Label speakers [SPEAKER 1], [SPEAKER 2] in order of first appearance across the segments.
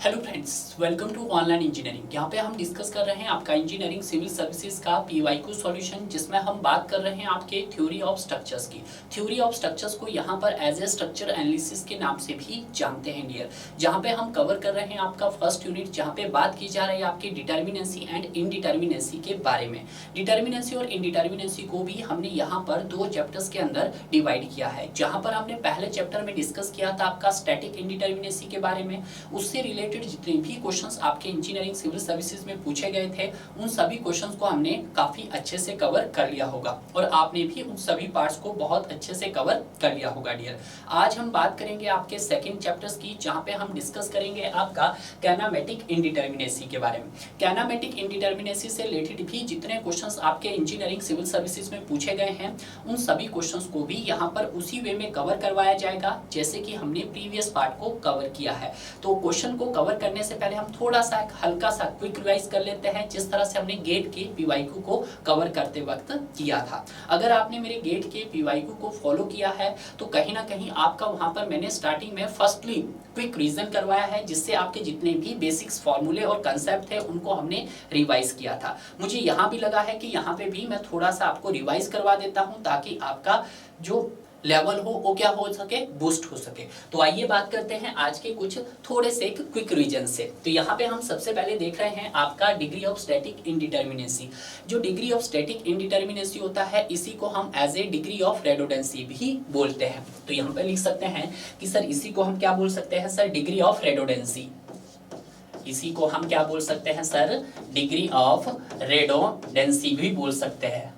[SPEAKER 1] Hello friends, welcome to online engineering. यहाँ पे हम डिस्कस कर रहे हैं आपका इंजीनियरिंग सिविल सर्विसेज का पीवाईक्यू सॉल्यूशन, जिसमें हम बात कर रहे हैं आपके थ्योरी ऑफ स्ट्रक्चर्स की। थ्योरी ऑफ स्ट्रक्चर्स को यहाँ पर एज ए स्ट्रक्चर एनालिसिस के नाम से भी जानते हैं डियर। जहाँ पे हम कवर कर रहे हैं आपका फर्स्ट यूनिट, जहाँ पे बात की जा रही है आपकी डिटर्मिनेंसी एंड इनडिटर्मिनेंसी के बारे में। डिटर्मिनेंसी और इनडिटर्मिनेंसी को भी हमने यहाँ पर दो चैप्टर्स के अंदर डिवाइड किया है। जहाँ पर हमने पहले चैप्टर में डिस्कस किया था आपका स्टैटिक इनडिटर्मिनेंसी के बारे में, उससे रिलेटेड जितने भी क्वेश्चंस आपके इंजीनियरिंग सिविल सर्विसेज में पूछे गए थे, उन सभी क्वेश्चंस को हमने काफी अच्छे से कवर कर लिया होगा और आपने भी उन सभी पार्ट्स को बहुत अच्छे से कवर कर लिया होगा डियर। आज हम बात करेंगे आपके सेकंड चैप्टर्स की, जहां पे हम डिस्कस करेंगे आपका काइनेमेटिक इनडिटर्मिनेसी के बारे में। काइनेमेटिक इनडिटर्मिनेसी से रिलेटेड भी जितने क्वेश्चंस आपके इंजीनियरिंग सिविल सर्विसेज में पूछे गए हैं, उन सभी क्वेश्चंस को भी यहाँ पर उसी वे में कवर करवाया जाएगा जैसे कि हमने प्रीवियस पार्ट को कवर किया है। तो क्वेश्चन को कवर करने से पहले हम थोड़ा सा एक हल्का सा क्विक रिवाइज कर लेते हैं, जिस तरह से हमने गेट के पीवाईक्यू को कवर करते वक्त किया था। अगर आपने मेरे गेट के पीवाईक्यू को फॉलो किया है तो कहीं ना कहीं आपका वहां पर मैंने स्टार्टिंग में फर्स्टली क्विक रीजन करवाया है, जिससे आपके जितने भी बेसिक्स फॉर्मूले और कंसेप्ट थे उनको हमने रिवाइज किया था। मुझे यहाँ भी लगा है कि यहाँ पे भी मैं थोड़ा सा आपको रिवाइज करवा देता हूँ, ताकि आपका जो लेवल हो वो क्या हो सके, बूस्ट हो सके। तो आइए बात करते हैं आज के कुछ थोड़े से क्विक रीजन से। तो यहाँ पे हम सबसे पहले देख रहे हैं आपका डिग्री ऑफ स्टैटिक इनडिटर्मिनेसी। जो डिग्री ऑफ स्टैटिक इनडिटर्मिनेसी होता है, इसी को हम एज ए डिग्री ऑफ रेडोडेंसी भी बोलते हैं। तो यहाँ पे लिख सकते हैं कि सर इसी को हम क्या बोल सकते हैं सर, डिग्री ऑफ रेडोडेंसी। इसी को हम क्या बोल सकते हैं सर, डिग्री ऑफ रेडोडेंसी भी बोल सकते हैं।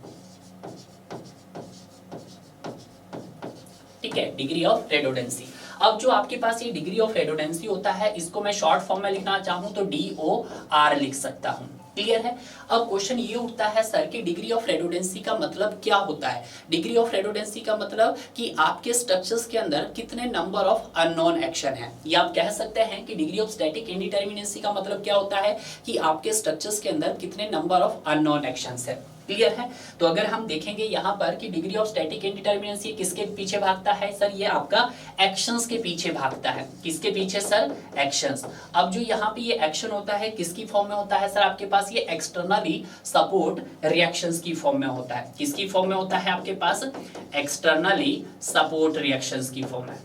[SPEAKER 1] ठीक है, डिग्री ऑफ रेडोडेंसी। अब जो आपके पास ये डिग्री ऑफ रेडोडेंसी होता है, इसको मैं शॉर्ट फॉर्म में लिखना चाहूं तो DOR लिख सकता हूं। क्लियर है। अब क्वेश्चन ये उठता है सर कि डिग्री ऑफ रेडोडेंसी का मतलब क्या होता है। डिग्री ऑफ रेडोडेंसी का मतलब कि आपके स्ट्रक्चर्स के अंदर कितने नंबर ऑफ अननोन एक्शन है। या आप कह सकते हैं कि डिग्री ऑफ स्टैटिक इनडिटर्मिनेसी का मतलब क्या होता है कि आपके स्ट्रक्चर्स के अंदर कितने नंबर ऑफ अननोन एक्शंस है। क्लियर है। तो अगर हम देखेंगे यहाँ पर कि डिग्री ऑफ स्टैटिक इनडिटर्मिनेसी किसके पीछे भागता है सर, ये आपका एक्शंस के पीछे भागता है। किसके पीछे सर, एक्शंस। अब जो यहाँ पे ये एक्शन होता है किसकी फॉर्म में होता है सर, आपके पास ये एक्सटर्नली सपोर्ट रिएक्शंस की फॉर्म में होता है। किसकी फॉर्म में होता है आपके पास, एक्सटर्नली सपोर्ट रिएक्शंस की फॉर्म में,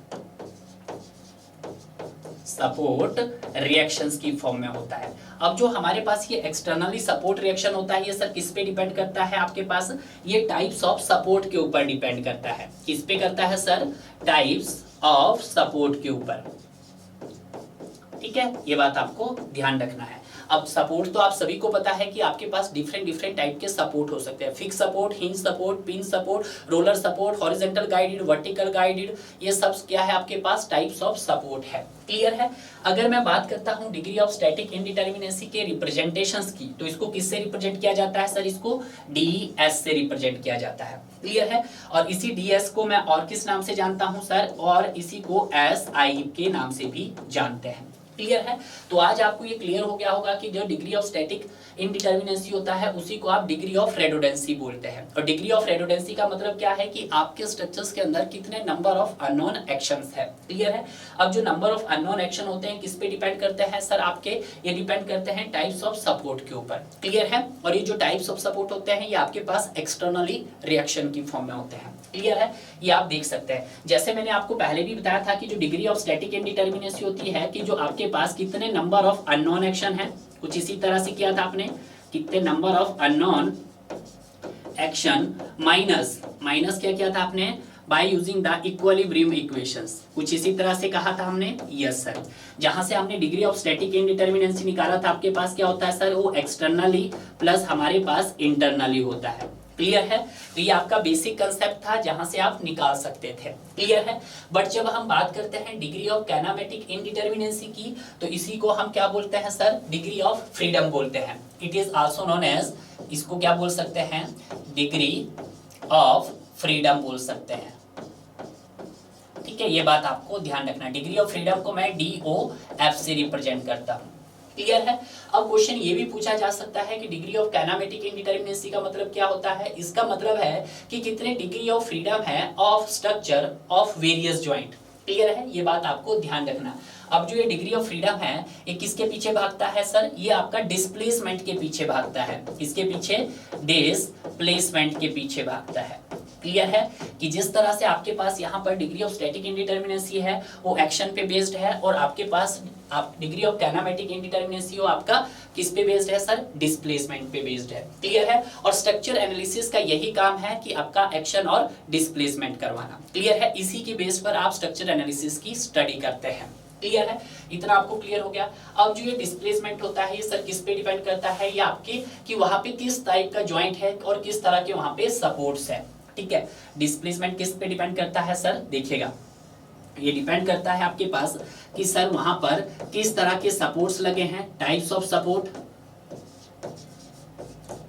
[SPEAKER 1] सपोर्ट रिएक्शंस की फॉर्म में होता है। अब जो हमारे पास ये एक्सटर्नली सपोर्ट रिएक्शन होता है, ये सर किस पे डिपेंड करता है आपके पास, ये टाइप्स ऑफ सपोर्ट के ऊपर डिपेंड करता है। किस पे करता है सर, टाइप्स ऑफ सपोर्ट के ऊपर। ठीक है, ये बात आपको ध्यान रखना है। अब सपोर्ट तो आप सभी को पता है कि आपके पास डिफरेंट टाइप के सपोर्ट हो सकते हैं। Fix support, hinge support, pin support, roller support, horizontal guided, vertical guided, ये सब क्या है आपके पास, टाइप्स ऑफ सपोर्ट है। क्लियर है। अगर मैं बात करता हूं डिग्री ऑफ स्टैटिक इनडिटर्मिनेसी के रिप्रेजेंटेशंस की, तो इसको किससे रिप्रेजेंट किया जाता है सर, इसको DS से रिप्रेजेंट किया जाता है। क्लियर है। और इसी DS को मैं और किस नाम से जानता हूं सर, और इसी को SI के नाम से भी जानते हैं। क्लियर है। तो आज आपको ये क्लियर हो गया होगा कि जो डिग्री ऑफ स्टैटिक इनडिटर्मिनेसी होता है उसी को आप डिग्री ऑफ रेडोडेंसी बोलते हैं। और डिग्री ऑफ रेडोडेंसी का मतलब क्या है कि आपके स्ट्रक्चर्स के अंदर कितने नंबर ऑफ अननोन एक्शंस है। क्लियर है। अब जो नंबर ऑफ अननोन एक्शन होते हैं किस पे डिपेंड करते हैं सर, आपके ये डिपेंड करते हैं टाइप्स ऑफ सपोर्ट के ऊपर। क्लियर है। और ये जो टाइप्स ऑफ सपोर्ट होते हैं ये आपके पास एक्सटर्नली रिएक्शन की फॉर्म में होते हैं। क्लियर है। ये आप देख सकते हैं। जैसे मैंने आपको पहले भी बताया था कि जो डिग्री ऑफ स्टैटिक इनडिटर्मिनेसी होती है कि जो आपके पास कितने नंबर ऑफ अननोन एक्शन है, कुछ इसी तरह से किया था आपने, कितने number of unknown action minus क्या किया था आपने, bye using the equilibrium equations. कुछ इसी तरह से कहा था हमने। Yes sir. जहां से हमने डिग्री ऑफ स्टैटिक इनडिटर्मिनेसी निकाला था, आपके पास क्या होता है सर, वो एक्सटर्नली प्लस हमारे पास इंटरनली होता है। क्लियर है। तो ये आपका बेसिक कंसेप्ट था जहां से आप निकाल सकते थे। क्लियर है। बट जब हम बात करते हैं डिग्री ऑफ काइनेमेटिक इनडिटर्मिनेसी की, तो इसी को हम क्या बोलते हैं सर, डिग्री ऑफ फ्रीडम बोलते हैं। It is also known as, इसको क्या बोल सकते हैं, डिग्री ऑफ फ्रीडम बोल सकते हैं। ठीक है, ये बात आपको ध्यान रखना। डिग्री ऑफ फ्रीडम को मैं DOF से रिप्रेजेंट करता हूं। क्लियर है। अब क्वेश्चन ये भी पूछा जा सकता है कि डिग्री ऑफ काइनेमेटिक इनडिटर्मिनेसी का मतलब क्या होता है। इसका मतलब है कि कितने डिग्री ऑफ फ्रीडम है of structure of various joint. Clear है, ये बात आपको ध्यान रखना। अब जो ये डिग्री ऑफ फ्रीडम है ये किसके पीछे भागता है सर, ये आपका डिस्प्लेसमेंट के पीछे भागता है। किसके पीछे, डिस्प्लेसमेंट के पीछे भागता है। क्लियर है कि जिस तरह से आपके पास यहाँ पर डिग्री ऑफ स्टैटिक इंडिटरमिनेसी है वो एक्शन पे बेस्ड है, और आपके पास आप डिग्री ऑफ काइनेमेटिक इंडिटरमिनेसी हो आपका किस पे बेस्ड है सर, डिस्प्लेसमेंट पे बेस्ड है। क्लियर है, और स्ट्रक्चर एनालिसिस का यही काम है कि आपका एक्शन और डिस्प्लेसमेंट करवाना। क्लियर है, इसी के बेस पर आप स्ट्रक्चर एनालिसिस की स्टडी करते हैं। क्लियर है, इतना आपको क्लियर हो गया। अब जो ये डिस्प्लेसमेंट होता है ये सर किस पे डिपेंड करता है, ये आपके कि वहां पे किस टाइप का ज्वाइंट है और किस तरह के वहां पे सपोर्ट्स है। ठीक है, डिस्प्लेसमेंट किस पे डिपेंड करता है सर, देखिएगा ये डिपेंड करता है आपके पास कि सर वहां पर किस तरह के सपोर्ट्स लगे हैं, types of support,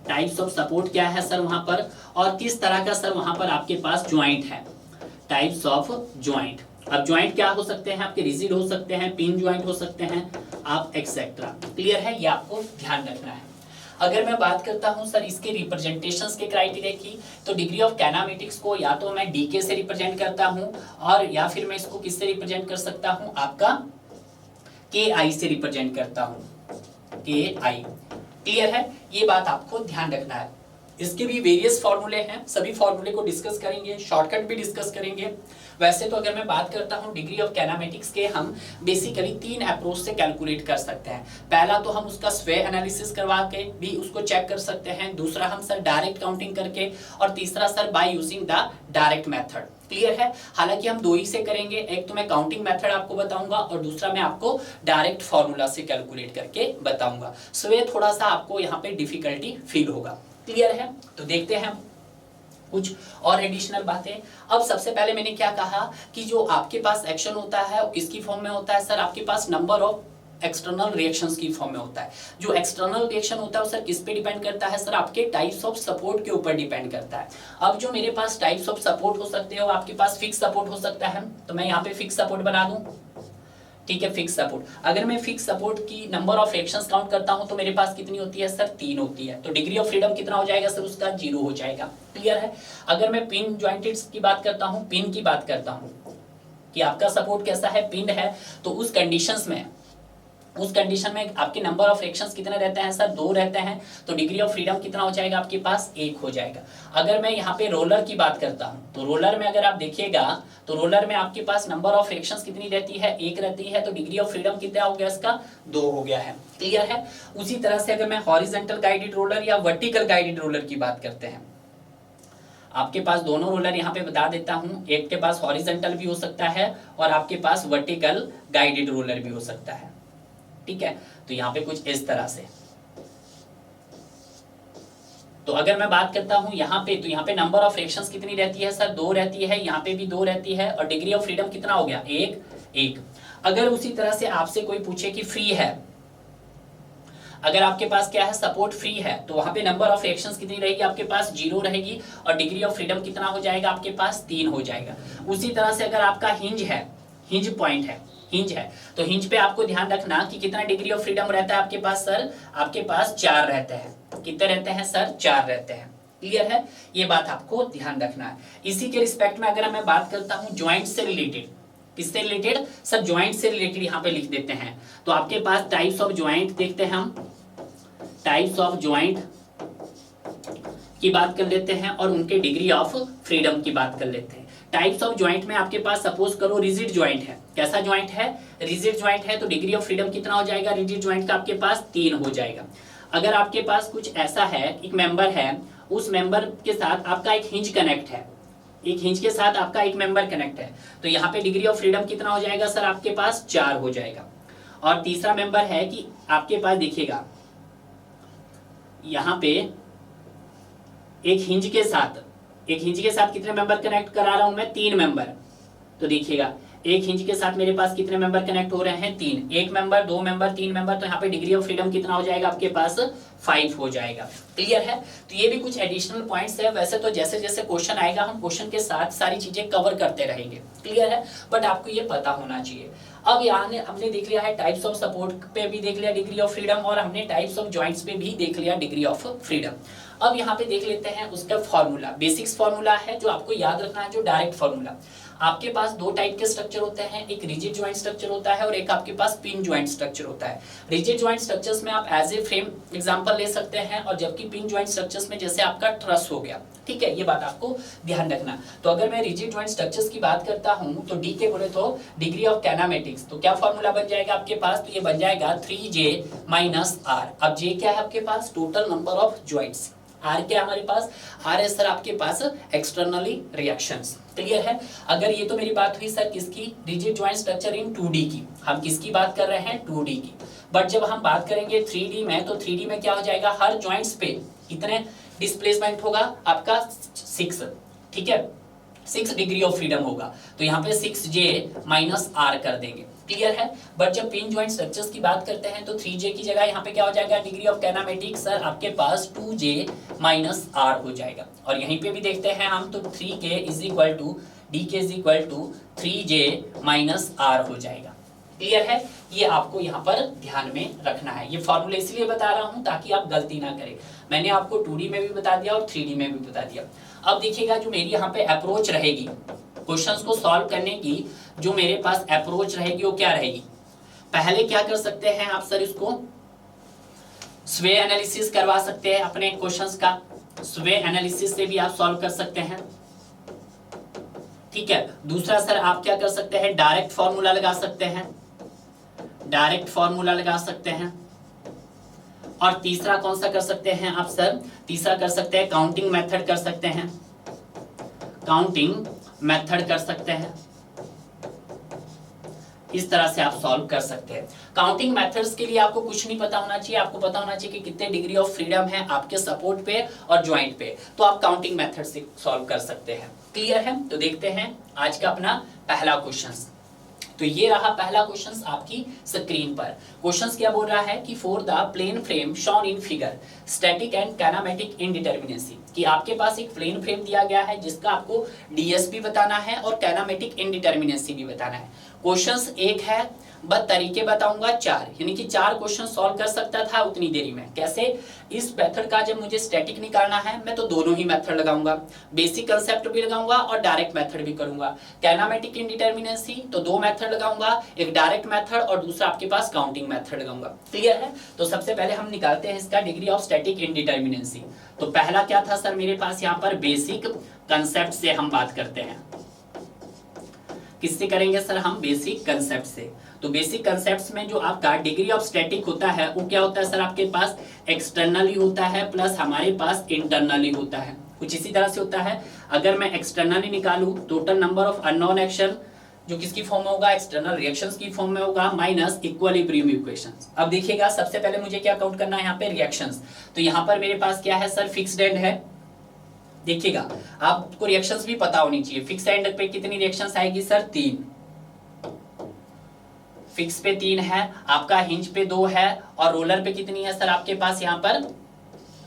[SPEAKER 1] types of support क्या है सर वहां पर, और किस तरह का सर वहां पर आपके पास ज्वाइंट है, टाइप्स ऑफ ज्वाइंट। अब ज्वाइंट क्या हो सकते हैं आपके, रिजिड हो सकते हैं, पिन ज्वाइंट हो सकते हैं, आप एक्सेट्रा। क्लियर है, ये आपको ध्यान रखना है। अगर मैं बात करता हूं सर इसके रिप्रेजेंटेशंस के क्राइटेरिया की, तो डिग्री ऑफ काइनेमेटिक्स को या तो मैं डीके से रिप्रेजेंट करता हूं, और या फिर मैं इसको किससे रिप्रेजेंट कर सकता हूं, आपका के आई से रिप्रेजेंट करता हूं, के आई। क्लियर है, ये बात आपको ध्यान रखना है। इसके भी वेरियस फॉर्मूले हैं, सभी फॉर्मूले को डिस्कस करेंगे, शॉर्टकट भी डिस्कस करेंगे। वैसे तो अगर मैं बात करता हूं डिग्री ऑफ काइनेमेटिक्स के, हम बेसिकली 3 अप्रोच से कैलकुलेट कर सकते हैं। पहला तो हम उसका स्वे एनालिसिस करवा के भी उसको चेक कर सकते हैं, दूसरा हम सर डायरेक्ट काउंटिंग करके, और तीसरा sir bye using the direct method. Clear है, हालांकि हम 2 ही से करेंगे, एक तो मैं काउंटिंग मेथड आपको बताऊंगा और दूसरा मैं आपको डायरेक्ट फॉर्मूला से कैलकुलेट करके बताऊंगा। स्वे थोड़ा सा आपको यहाँ पे डिफिकल्टी फील होगा। क्लियर है, तो देखते हैं कुछ और एडिशनल बातें। अब सबसे पहले मैंने क्या कहा कि जो आपके पास एक्शन होता है किसकी फॉर्म में होता है सर, आपके पास नंबर ऑफ एक्सटर्नल रिएक्शंस की फॉर्म में होता है। जो एक्सटर्नल रिएक्शन होता है वो सर किस पे डिपेंड करता है सर, आपके टाइप्स ऑफ सपोर्ट के ऊपर डिपेंड करता है। अब जो मेरे पास टाइप्स ऑफ सपोर्ट हो सकते हो, आपके पास फिक्स सपोर्ट हो सकता है, तो मैं यहाँ पे फिक्स सपोर्ट बना दूं। ठीक है, फिक्स सपोर्ट, अगर मैं फिक्स सपोर्ट की नंबर ऑफ रिएक्शंस काउंट करता हूं तो मेरे पास कितनी होती है सर, 3 होती है। तो डिग्री ऑफ फ्रीडम कितना हो जाएगा सर, उसका 0 हो जाएगा। क्लियर है, अगर मैं पिन ज्वाइंटेड की बात करता हूं, पिन की बात करता हूं कि आपका सपोर्ट कैसा है, पिन है, तो उस कंडीशन में आपके नंबर ऑफ रिएक्शंस कितने रहते हैं सर, 2 रहते हैं। तो डिग्री ऑफ फ्रीडम कितना हो जाएगा आपके पास, 1 हो जाएगा। अगर मैं यहाँ पे रोलर की बात करता हूँ तो रोलर में अगर आप देखिएगा तो रोलर में आपके पास नंबर ऑफ रिएक्शंस कितनी रहती है, 1 रहती है। तो डिग्री ऑफ फ्रीडम कितना हो गया इसका, 2 हो गया है। क्लियर है, उसी तरह से अगर मैं हॉरिजॉन्टल गाइडेड रोलर या वर्टिकल गाइडेड रोलर की बात करते हैं, आपके पास दोनों रोलर यहाँ पे बता देता हूँ, एक के पास हॉरिजॉन्टल भी हो सकता है और आपके पास वर्टिकल गाइडेड रोलर भी हो सकता है। ठीक है, तो यहाँ पे कुछ इस तरह से। तो अगर मैं बात करता हूं यहाँ पे, तो यहाँ पे नंबर ऑफ रिएक्शंस कितनी रहती है सर, 2 रहती है, यहाँ पे भी 2 रहती है, और डिग्री ऑफ फ्रीडम कितना हो गया, 1। अगर उसी तरह से आपसे कोई पूछे कि फ्री है, अगर आपके पास क्या है, सपोर्ट फ्री है, तो वहां पे नंबर ऑफ रिएक्शंस कितनी रहेगी आपके पास, 0 रहेगी, और डिग्री ऑफ फ्रीडम कितना हो जाएगा आपके पास, 3 हो जाएगा। उसी तरह से अगर आपका हिंज है, हिंज पॉइंट है, हिंज है, तो हिंज पे आपको ध्यान रखना कि कितना डिग्री ऑफ फ्रीडम रहता है आपके पास सर, आपके पास 4 रहते हैं। कितने रहते हैं सर, 4 रहते हैं। क्लियर है, ये बात आपको ध्यान रखना है। इसी के रिस्पेक्ट में अगर मैं बात करता हूं ज्वाइंट से रिलेटेड, किससे रिलेटेड सर, ज्वाइंट से रिलेटेड यहाँ पे लिख देते हैं। तो आपके पास टाइप्स ऑफ ज्वाइंट देखते हैं हम, टाइप्स ऑफ ज्वाइंट की बात कर लेते हैं और उनके डिग्री ऑफ फ्रीडम की बात कर लेते हैं। टाइप्स ऑफ ज्वाइंट में आपके पास सपोज करो रिजिड ज्वाइंट है, कैसा ज्वाइंट है, रिजिड ज्वाइंट है, तो डिग्री ऑफ फ्रीडम कितना हो जाएगा रिजिड ज्वाइंट का आपके पास, 3 हो जाएगा। अगर आपके पास कुछ ऐसा है, एक मेंबर है, उस मेंबर के साथ आपका एक हिंज कनेक्ट है, एक हिंज के साथ आपका एक मेंबर कनेक्ट है, तो यहाँ पे डिग्री ऑफ फ्रीडम कितना हो जाएगा सर आपके पास, 4 हो जाएगा। और तीसरा मेंबर है कि आपके पास देखिएगा यहाँ पे एक हिंज के साथ कितने मेंबर कनेक्ट करा रहा हूं मैं, 3 मेंबर। तो देखिएगा एक हिंज के साथ मेरे पास कितने मेंबर कनेक्ट हो रहे हैं, 3, 1 मेंबर, 2 मेंबर, 3 मेंबर, तो यहाँ पे डिग्री ऑफ फ्रीडम कितना हो जाएगा आपके पास, 5 हो जाएगा। क्लियर है, तो ये भी कुछ एडिशनल पॉइंट्स है। वैसे तो जैसे जैसे क्वेश्चन आएगा हम क्वेश्चन के साथ सारी चीजें कवर करते रहेंगे। क्लियर है, बट आपको ये पता होना चाहिए। अब यहाँ हमने देख लिया है टाइप्स ऑफ सपोर्ट पे भी देख लिया डिग्री ऑफ फ्रीडम, और हमने टाइप्स ऑफ ज्वाइंट्स पे भी देख लिया डिग्री ऑफ फ्रीडम। अब यहाँ पे देख लेते हैं उसका फॉर्मूला, बेसिक्स फॉर्मूला है जो आपको याद रखना है, जो डायरेक्ट फॉर्मूला। आपके पास दो टाइप के स्ट्रक्चर होते हैं, एक रिजिड ज्वाइंट स्ट्रक्चर होता है और एक आपके पास पिन ज्वाइंट स्ट्रक्चर होता है। रिजिड ज्वाइंट स्ट्रक्चर्स में आप एज ए फ्रेम एग्जांपल ले सकते हैं, और जबकि पिन ज्वाइंट स्ट्रक्चर्स में जैसे आपका ट्रस हो गया, ठीक है, ये बात आपको ध्यान रखना। तो अगर मैं रिजिड ज्वाइंट स्ट्रक्चर्स की बात करता हूं तो डी के बोले तो डिग्री ऑफ कैनामेटिक्स, तो क्या फॉर्मूला बन जाएगा आपके पास, तो ये बन जाएगा 3J माइनस R। अब J क्या है आपके पास, total number of joints, R क्या हमारे पास, आर है सर आपके पास एक्सटर्नली रिएक्शंस। क्लियर है। अगर ये तो मेरी बात हुई सर किसकी, rigid joint structure in 2D की, हम किसकी बात कर रहे हैं, 2D की। बट जब हम बात करेंगे 3D में, तो 3D में क्या हो जाएगा, हर ज्वाइंट्स पे कितने डिस्प्लेसमेंट होगा आपका 6, ठीक है, 6 डिग्री ऑफ फ्रीडम होगा, तो यहाँ पे 6J माइनस R कर देंगे। क्लियर है। बट जब पिन ज्वाइंट स्ट्रक्चर्स की बात करते हैं तो 3J की जगह यहाँ पे क्या हो जाएगा, डिग्री ऑफ कैनामेटिक्स सर आपके पास 2J माइनस R हो जाएगा। और यहीं पे भी देखते हैं हम, तो 3K is equal to DK is equal to 3J minus R हो जाएगा। क्लियर है। ये आपको यहाँ पर ध्यान में रखना है। ये फॉर्मूला इसलिए बता रहा हूँ ताकि आप गलती ना करें। मैंने आपको 2D में भी बता दिया और 3D में भी बता दिया। अब देखिएगा जो मेरी यहाँ पे अप्रोच रहेगी क्वेश्चंस को सॉल्व करने की, जो मेरे पास अप्रोच रहेगी वो क्या रहेगी, पहले क्या कर सकते हैं आप सर, इसको स्वे एनालिसिस करवा सकते हैं अपने क्वेश्चंस का, स्वे एनालिसिस से भी आप सॉल्व कर सकते हैं, ठीक है। दूसरा सर आप क्या कर सकते हैं, डायरेक्ट फॉर्मूला लगा सकते हैं, डायरेक्ट फॉर्मूला लगा सकते हैं। और तीसरा कौन सा कर सकते हैं आप सर, तीसरा कर सकते हैं काउंटिंग मेथड कर सकते हैं, काउंटिंग मेथड कर सकते हैं। इस तरह से आप सॉल्व कर सकते हैं। काउंटिंग मेथड्स के लिए आपको कुछ नहीं पता होना चाहिए, आपको पता होना चाहिए कि कितने डिग्री ऑफ फ्रीडम है आपके सपोर्ट पे और ज्वाइंट पे, तो आप काउंटिंग मेथड से सॉल्व कर सकते हैं। क्लियर है। तो देखते हैं आज का अपना पहला क्वेश्चन। तो ये रहा पहला क्वेश्चन आपकी स्क्रीन पर। क्वेश्चन क्या बोल रहा है कि for the plane frame shown in figure static and kinematic indeterminacy, कि आपके पास एक प्लेन फ्रेम दिया गया है जिसका आपको डीएस भी बताना है और काइनेमेटिक इंडिटरमिनेसी भी बताना है। क्वेश्चंस एक है, बस तरीके बताऊंगा 4, यानी कि 4 क्वेश्चन सॉल्व कर सकता था उतनी देरी में। कैसे, इस मेथड का जब मुझे स्टैटिक निकालना है मैं तो दोनों ही मेथड लगाऊंगा, बेसिक कंसेप्ट भी लगाऊंगा और डायरेक्ट मेथड भी करूंगा। काइनेमेटिक इंडिटरमिनेसी तो 2 मेथड लगाऊंगा, एक डायरेक्ट मेथड और दूसरा आपके पास काउंटिंग मेथड लगाऊंगा। क्लियर है। तो सबसे पहले हम निकालते हैं इसका डिग्री ऑफ स्टैटिक इंडिटरमिनेसी। तो पहला क्या था सर मेरे पास, यहाँ पर बेसिक कंसेप्ट से हम बात करते हैं। किससे करेंगे सर, हम बेसिक कंसेप्ट से। तो बेसिक कंसेप्ट्स में जो आपका डिग्री ऑफ स्टैटिक होता है वो क्या होता है सर, आपके पास एक्सटर्नली होता है प्लस हमारे पास इंटरनली होता है। कुछ इसी तरह से होता है। अगर मैं एक्सटर्नली निकालूं, total number of unknown action जो किसकी फॉर्म में होगा, एक्सटर्नल रिएक्शंस की फॉर्म में होगा, माइनस इक्विलिब्रियम इक्वेशंस। अब देखिएगा सबसे पहले मुझे क्या काउंट करना है यहाँ पे, रिएक्शंस। तो यहाँ पर मेरे पास क्या है सर, फिक्स्ड एंड है। देखिएगा आपको रिएक्शंस भी पता होनी चाहिए। फिक्स एंड पे कितनी रिएक्शंस आएगी सर, 3। फिक्स पे 3 है, आपका हिंज पे 2 है और रोलर पे कितनी है सर आपके पास, यहाँ पर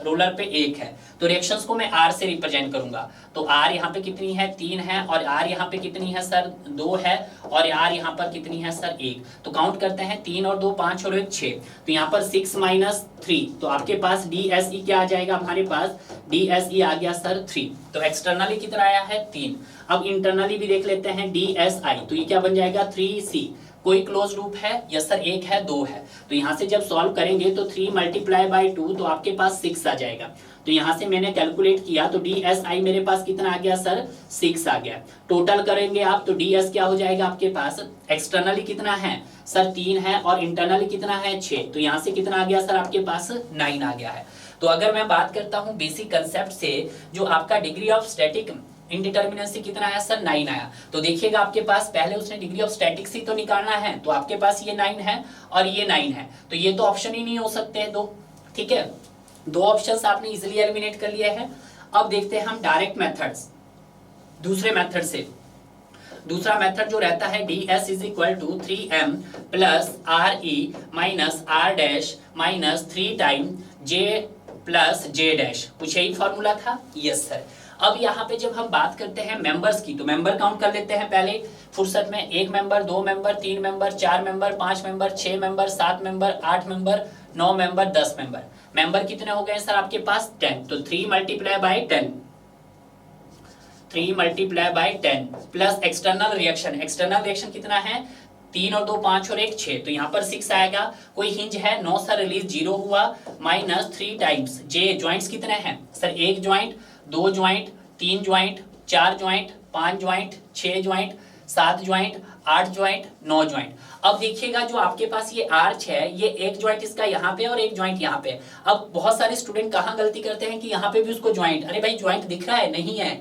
[SPEAKER 1] रोलर पे 1 है। तो रिएक्शंस को मैं R से रिप्रेजेंट करूंगा। तो R यहाँ पे कितनी है, 3 है, और R यहाँ पे कितनी है सर, 2 है, और R यहाँ पर कितनी है सर, 1। तो काउंट करते हैं, 3 और 2 5 और 1 6। तो यहाँ पर 6 माइनस 3, तो आपके पास DSE क्या आ जाएगा, हमारे पास DSE आ गया सर 3। तो एक्सटर्नली कितना आया है, 3। अब इंटरनली भी देख लेते हैं, DSI, तो ये क्या बन जाएगा, 3C। कोई क्लोज लूप है, यस सर 1 है, 2 है। तो यहाँ से जब सॉल्व करेंगे तो 3 मल्टीप्लाई बाई 2, तो आपके पास 6 आ जाएगा। तो यहाँ से मैंने कैलकुलेट किया तो DSI मेरे पास कितना आ गया सर, 6 आ गया। टोटल करेंगे आप तो DS क्या हो जाएगा आपके पास, एक्सटर्नली कितना है सर, 3 है, और इंटरनली कितना है, 6। तो यहाँ से कितना आ गया सर आपके पास, 9 आ गया है। तो अगर मैं बात करता हूँ बेसिक कंसेप्ट से, जो आपका डिग्री ऑफ स्टैटिक इंडिटरमिनेसी कितना आया सर, 9 आया। तो देखिएगा आपके पास पहले उसने डिग्री ऑफ स्टैटिक ही तो निकालना है, तो आपके पास ये 9 है और ये 9 है, तो ये तो ऑप्शन ही नहीं हो सकते हैं दो। ठीक है, 2 ऑप्शंस आपने इजीली एलिमिनेट कर लिए हैं। अब देखते हैं हम डायरेक्ट मेथड्स, दूसरे मेथड से। दूसरा मेथड जो रहता है ds is equal to 3m plus RE minus R dash minus 3 time J plus J dash. कुछ यही फॉर्मूला था, यस सर। अब यहाँ पे जब हम बात करते हैं मेंबर्स की, तो मेंबर काउंट कर लेते हैं पहले फुर्सत में। 1 member, 2 member, 3 member, 4 member, 5 member, 6 member, 7 member, 8 member, 9 member, 10 member. Member कितने हो गए सर आपके पास, 10। तो 3 multiply by 10, 3 multiply bye 10 plus external reaction कितना है 3 और 2 5 और 1 6, तो यहाँ पर 6 आएगा। कोई हिंज है, नो सर रिलीज 0 हुआ, माइनस 3 टाइम्स जे। ज्वाइंट्स कितने हैं sir, 1 joint, 2 joint, 3 joint, 4 joint, 5 joint, 6 joint, 7 joint, 8 joint, 9 joint. अब देखिएगा जो आपके पास ये आर्च है, ये एक ज्वाइंट इसका यहाँ पे और एक ज्वाइंट यहाँ पे। अब बहुत सारे स्टूडेंट कहाँ गलती करते हैं कि यहाँ पे भी उसको ज्वाइंट, अरे भाई ज्वाइंट दिख रहा है, नहीं है,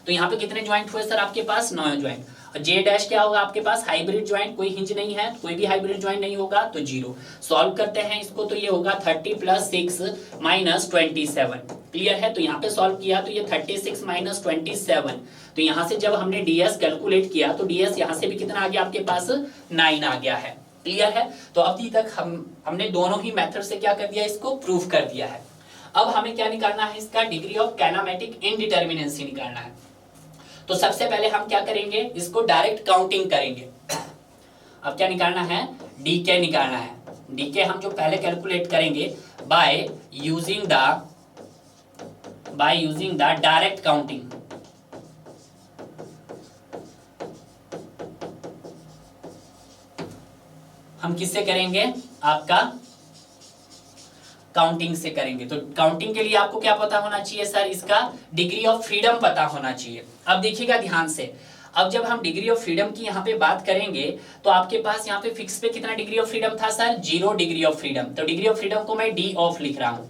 [SPEAKER 1] तो यहाँ पे कितने ज्वाइंट हुए सर आपके पास 9 ज्वाइंट। और जे डैश क्या होगा आपके पास, हाइब्रिड ज्वाइंट, कोई हिंज नहीं है, कोई भी हाइब्रिड ज्वाइंट नहीं होगा तो 0। सॉल्व करते हैं इसको, तो ये होगा 30 प्लस 6 माइनस 27। क्लियर है, तो यहाँ पे सॉल्व किया तो ये 36 माइनस 27, तो यहाँ से जब हमने ds कैलकुलेट किया तो ds यहाँ से भी कितना आ गया आपके पास 9 आ गया है। क्लियर है, तो अभी तक हमने दोनों ही मेथड से क्या कर दिया, इसको प्रूफ कर दिया है। अब हमें क्या निकालना है, इसका डिग्री ऑफ काइनेमेटिक इंडिटरमिनेंसी निकालना है। तो सबसे पहले हम क्या करेंगे, इसको डायरेक्ट काउंटिंग करेंगे। अब क्या निकालना है, डीके निकालना है। डीके हम जो पहले कैलकुलेट करेंगे by using the direct counting. हम किससे करेंगे, आपका काउंटिंग से करेंगे। तो काउंटिंग के लिए आपको क्या पता होना चाहिए सर, इसका डिग्री ऑफ फ्रीडम पता होना चाहिए। अब देखिएगा ध्यान से, अब जब हम डिग्री ऑफ फ्रीडम की यहाँ पे बात करेंगे तो आपके पास यहाँ पे फिक्स पे कितना डिग्री ऑफ फ्रीडम था सर, 0 डिग्री ऑफ फ्रीडम। तो डिग्री ऑफ फ्रीडम को मैं डी ऑफ लिख रहा हूँ,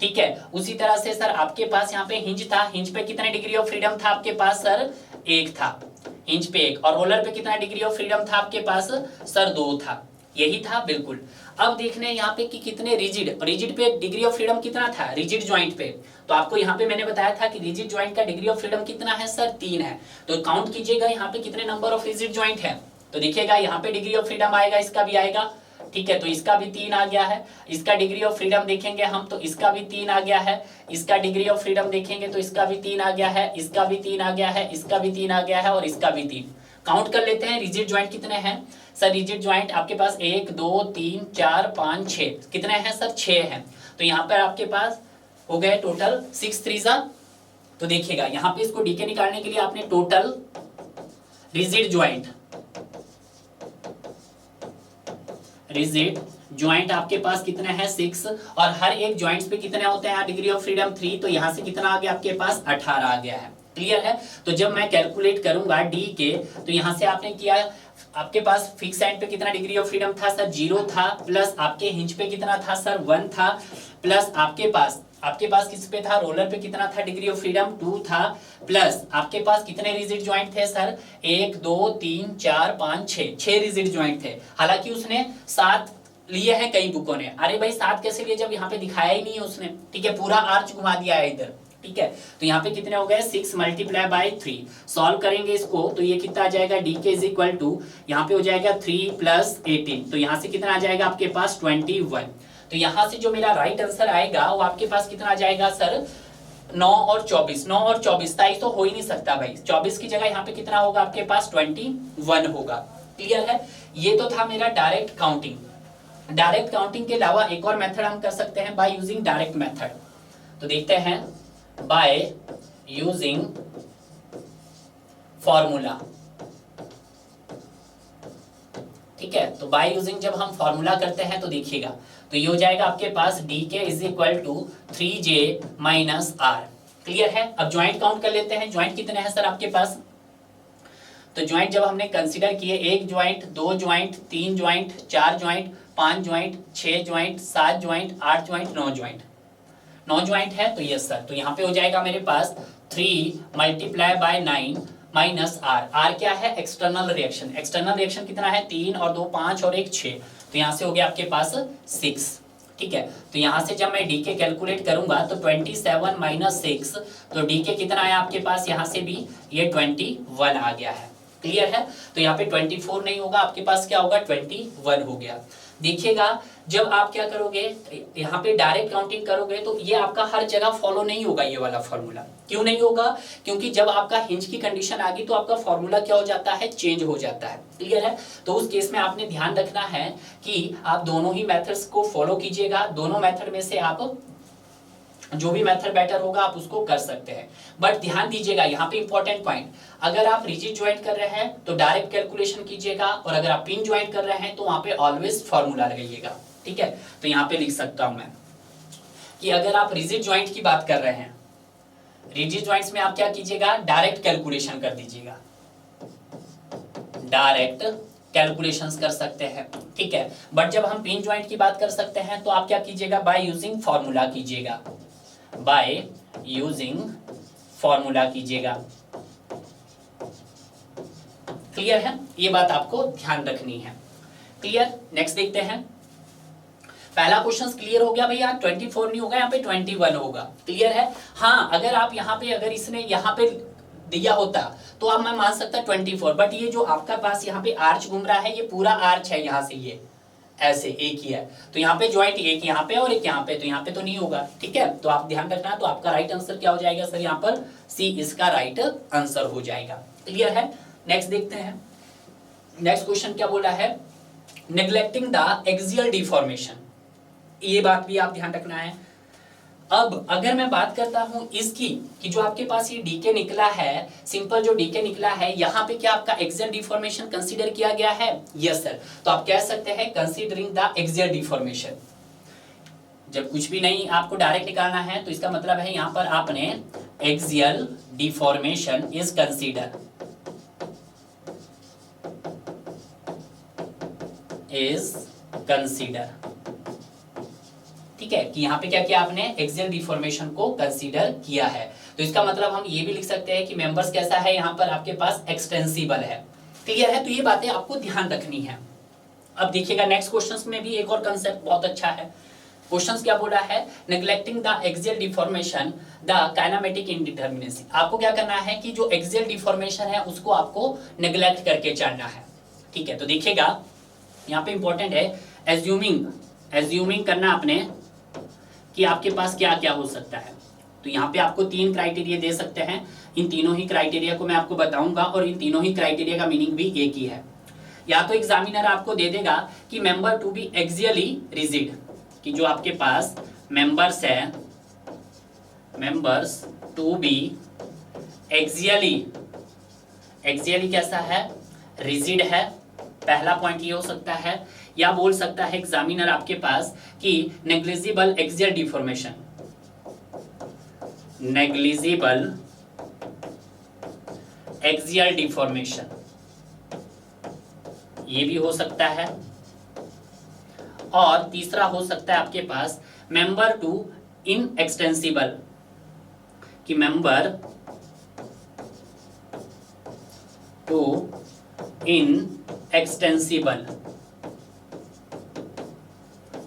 [SPEAKER 1] ठीक है। उसी तरह से सर आपके पास यहाँ पे हिंज था, हिंज पे कितना डिग्री ऑफ फ्रीडम था आपके पास सर, 1 था, हिंज पे 1। और रोलर पे कितना डिग्री ऑफ फ्रीडम था आपके पास सर, 2 था, यही था बिल्कुल। अब देखने यहाँ पे कि कितने रिजिड पे डिग्री ऑफ फ्रीडम कितना था, रिजिड ज्वाइंट पे, तो आपको यहाँ पे मैंने बताया था कि रिजिड ज्वाइंट का डिग्री ऑफ फ्रीडम कितना है सर, 3 है। तो काउंट कीजिएगा यहाँ पे कितने नंबर ऑफ रिजिड ज्वाइंट है, तो देखिएगा यहाँ पे डिग्री ऑफ फ्रीडम आएगा, इसका भी आएगा, ठीक है। तो इसका भी 3 आ गया है। इसका डिग्री ऑफ फ्रीडम देखेंगे हम तो इसका भी 3 आ गया है। इसका डिग्री ऑफ फ्रीडम देखेंगे तो इसका भी 3 आ गया है, इसका भी 3 आ गया है, इसका भी 3 आ गया है और इसका भी 3। काउंट कर लेते हैं रिजिड ज्वाइंट कितने हैं सर, रिजिड ज्वाइंट आपके पास 1 2 3 4 5 6, कितने हैं सर, 6 हैं। तो यहाँ पर आपके पास हो गए टोटल 6 3 तो देखिएगा यहाँ पे इसको डीके निकालने के लिए आपने टोटल रिजिड ज्वाइंट आपके पास कितने हैं 6, और हर एक ज्वाइंट्स पे कितने होते हैं डिग्री ऑफ फ्रीडम 3, तो यहाँ से कितना आ गया आपके पास 18 आ गया है। क्लियर है, तो जब मैं कैलकुलेट करूंगा डी के, तो यहाँ से आपने किया, आपके पास फिक्स एंड पे कितना डिग्री ऑफ फ्रीडम था सर, 0 था, प्लस आपके हिंज पे कितना था सर, 1 था, प्लस आपके पास किस पे था, रोलर पे कितना था डिग्री ऑफ फ्रीडम, 2 था, प्लस आपके पास कितने रिजिड ज्वाइंट थे सर, 1 2 3 4 5 6 रिजिड ज्वाइंट थे। हालांकि उसने 7 लिए हैं कई बुकों ने, अरे भाई 7 कैसे लिए जब यहाँ पे दिखाया ही नहीं है उसने, ठीक है, पूरा आर्च घुमा दिया है इधर, ठीक है। तो यहाँ पे कितने हो गए 6 मल्टीप्लाई बाय 3। सॉल्व करेंगे इसको तो ये कितना आ जाएगा, D K is equal to, यहाँ पे हो जाएगा 3 प्लस 18, तो यहाँ से कितना आ जाएगा आपके पास 21। तो यहाँ से जो मेरा राइट आंसर आएगा वो आपके पास कितना आ जाएगा सर, 9 और 24, 9 और 24, 23 तो हो ही नहीं सकता भाई, 24 की जगह यहाँ पे कितना होगा आपके पास 21 होगा। क्लियर है, ये तो था मेरा डायरेक्ट काउंटिंग। डायरेक्ट काउंटिंग के अलावा एक और मेथड हम कर सकते हैं बाय यूजिंग डायरेक्ट मेथड। तो देखते हैं बाय यूजिंग फॉर्मूला, ठीक है। तो बाय यूजिंग जब हम फॉर्मूला करते हैं तो देखिएगा, तो ये हो जाएगा आपके पास D K is equal to 3j minus R. Clear है, अब ज्वाइंट काउंट कर लेते हैं, ज्वाइंट कितने हैं सर आपके पास। तो ज्वाइंट जब हमने कंसीडर किए, 1 joint, 2 joint, 3 joint, 4 joint, 5 joint, 6 joint, 7 joint, 8 joint, 9 joint, 9 joint है। तो यस सर, तो यहाँ पे हो जाएगा मेरे पास 3 multiply by 9 minus R. R क्या है, एक्सटर्नल रिएक्शन। एक्सटर्नल रिएक्शन कितना है, 3 और 2 5 और 1 6, तो यहाँ से हो गया आपके पास 6, ठीक है। तो यहाँ से जब मैं डी के कैलकुलेट करूंगा तो 27 माइनस 6, तो डी के कितना आया आपके पास, यहाँ से भी ये 21 आ गया है। क्लियर है, तो यहाँ पे 24 नहीं होगा, आपके पास क्या होगा 21 हो गया। देखिएगा जब आप क्या करोगे, यहाँ पे डायरेक्ट काउंटिंग करोगे तो ये आपका हर जगह फॉलो नहीं होगा ये वाला फॉर्मूला। क्यों नहीं होगा, क्योंकि जब आपका हिंज की कंडीशन आ गई तो आपका फॉर्मूला क्या हो जाता है, चेंज हो जाता है। क्लियर है, तो उस केस में आपने ध्यान रखना है कि आप दोनों ही मेथड्स को फॉलो कीजिएगा। दोनों मेथड में से आप जो भी मेथड बेटर होगा आप उसको कर सकते हैं। बट ध्यान दीजिएगा यहाँ पे इंपॉर्टेंट पॉइंट, अगर आप रिजिड ज्वाइंट कर रहे हैं तो डायरेक्ट कैलकुलेशन कीजिएगा, और अगर आप पिन ज्वाइंट कर रहे हैं तो वहां पे ऑलवेज फॉर्मूला लगाइएगा। ठीक है, तो यहाँ पे लिख सकता हूं मैं कि अगर आप रिजिड ज्वाइंट की बात कर रहे हैं, रिजिड ज्वाइंट्स में आप क्या कीजिएगा, डायरेक्ट कैलकुलेशन कर दीजिएगा, डायरेक्ट कैलकुलेशंस कर सकते हैं। ठीक है, बट जब हम पिन ज्वाइंट की बात कर सकते हैं तो आप क्या कीजिएगा, बाय यूजिंग फॉर्मूला कीजिएगा, बाय यूजिंग फॉर्मूला कीजिएगा। क्लियर है, ये बात आपको ध्यान रखनी है। क्लियर, नेक्स्ट देखते हैं। पहला क्वेश्चन क्लियर हो गया भैया, 24 नहीं होगा यहाँ पे 21 होगा। क्लियर है, हाँ अगर आप यहाँ पे, अगर इसने यहाँ पे दिया होता तो अब मैं मान सकता 24, बट ये जो आपका पास यहाँ पे आर्च घूम रहा है, ये पूरा आर्च है, यहाँ से ये ऐसे एक ही है, तो यहाँ पे ज्वाइंट एक यहाँ पे और एक यहाँ पे, तो यहाँ पे तो नहीं होगा। ठीक है, तो आप ध्यान रखना, तो आपका राइट आंसर क्या हो जाएगा सर, यहाँ पर सी इसका राइट आंसर हो जाएगा। क्लियर है, नेक्स्ट देखते हैं। नेक्स्ट क्वेश्चन क्या बोला है, नेग्लेक्टिंग द एक्सियल डिफॉर्मेशन, ये बात भी आप ध्यान रखना है। अब अगर मैं बात करता हूं इसकी कि जो आपके पास ये डीके निकला है, सिंपल जो डीके निकला है, यहाँ पे क्या आपका एक्सियल डिफॉर्मेशन कंसीडर किया गया है? यस सर, तो आप कह सकते हैं कंसीडरिंग द एक्सियल डिफॉर्मेशन। जब कुछ भी नहीं आपको डायरेक्ट निकालना है तो इसका मतलब है यहाँ पर आपने axial deformation is consider, is consider. ठीक है, कि यहाँ पे क्या किया आपने, एक्सियल डिफॉर्मेशन को कंसीडर किया है। तो इसका मतलब हम ये भी लिख सकते हैं कि मेंबर्स कैसा है, यहाँ पर आपके पास एक्सटेंसिबल है। क्लियर है, तो ये बातें आपको ध्यान रखनी है। अब देखिएगा नेक्स्ट क्वेश्चंस में भी एक और कंसेप्ट बहुत अच्छा है। क्वेश्चंस क्या बोला है, neglecting the axial deformation the kinematic indeterminacy. आपको क्या करना है कि जो एक्सियल डिफॉर्मेशन है उसको आपको नेग्लेक्ट करके चलना है। ठीक है, तो देखिएगा यहाँ पे इंपॉर्टेंट है एज्यूमिंग करना आपने कि आपके पास क्या क्या हो सकता है। तो यहाँ पे आपको 3 क्राइटेरिया दे सकते हैं, इन तीनों ही क्राइटेरिया को मैं आपको बताऊंगा, और इन तीनों ही क्राइटेरिया का मीनिंग भी एक ही है। या तो एग्जामिनर आपको दे देगा कि member to be axially rigid, कि जो आपके पास मेंबर्स है, मेंबर्स टू बी एक्सियली कैसा है, रिजिड है, पहला पॉइंट ये हो सकता है। या बोल सकता है एग्जामिनर आपके पास कि negligible axial deformation, negligible axial deformation, ये भी हो सकता है। और तीसरा हो सकता है आपके पास मेंबर टू इनएक्सटेंसिबल, कि मेंबर टू इनएक्सटेंसिबल।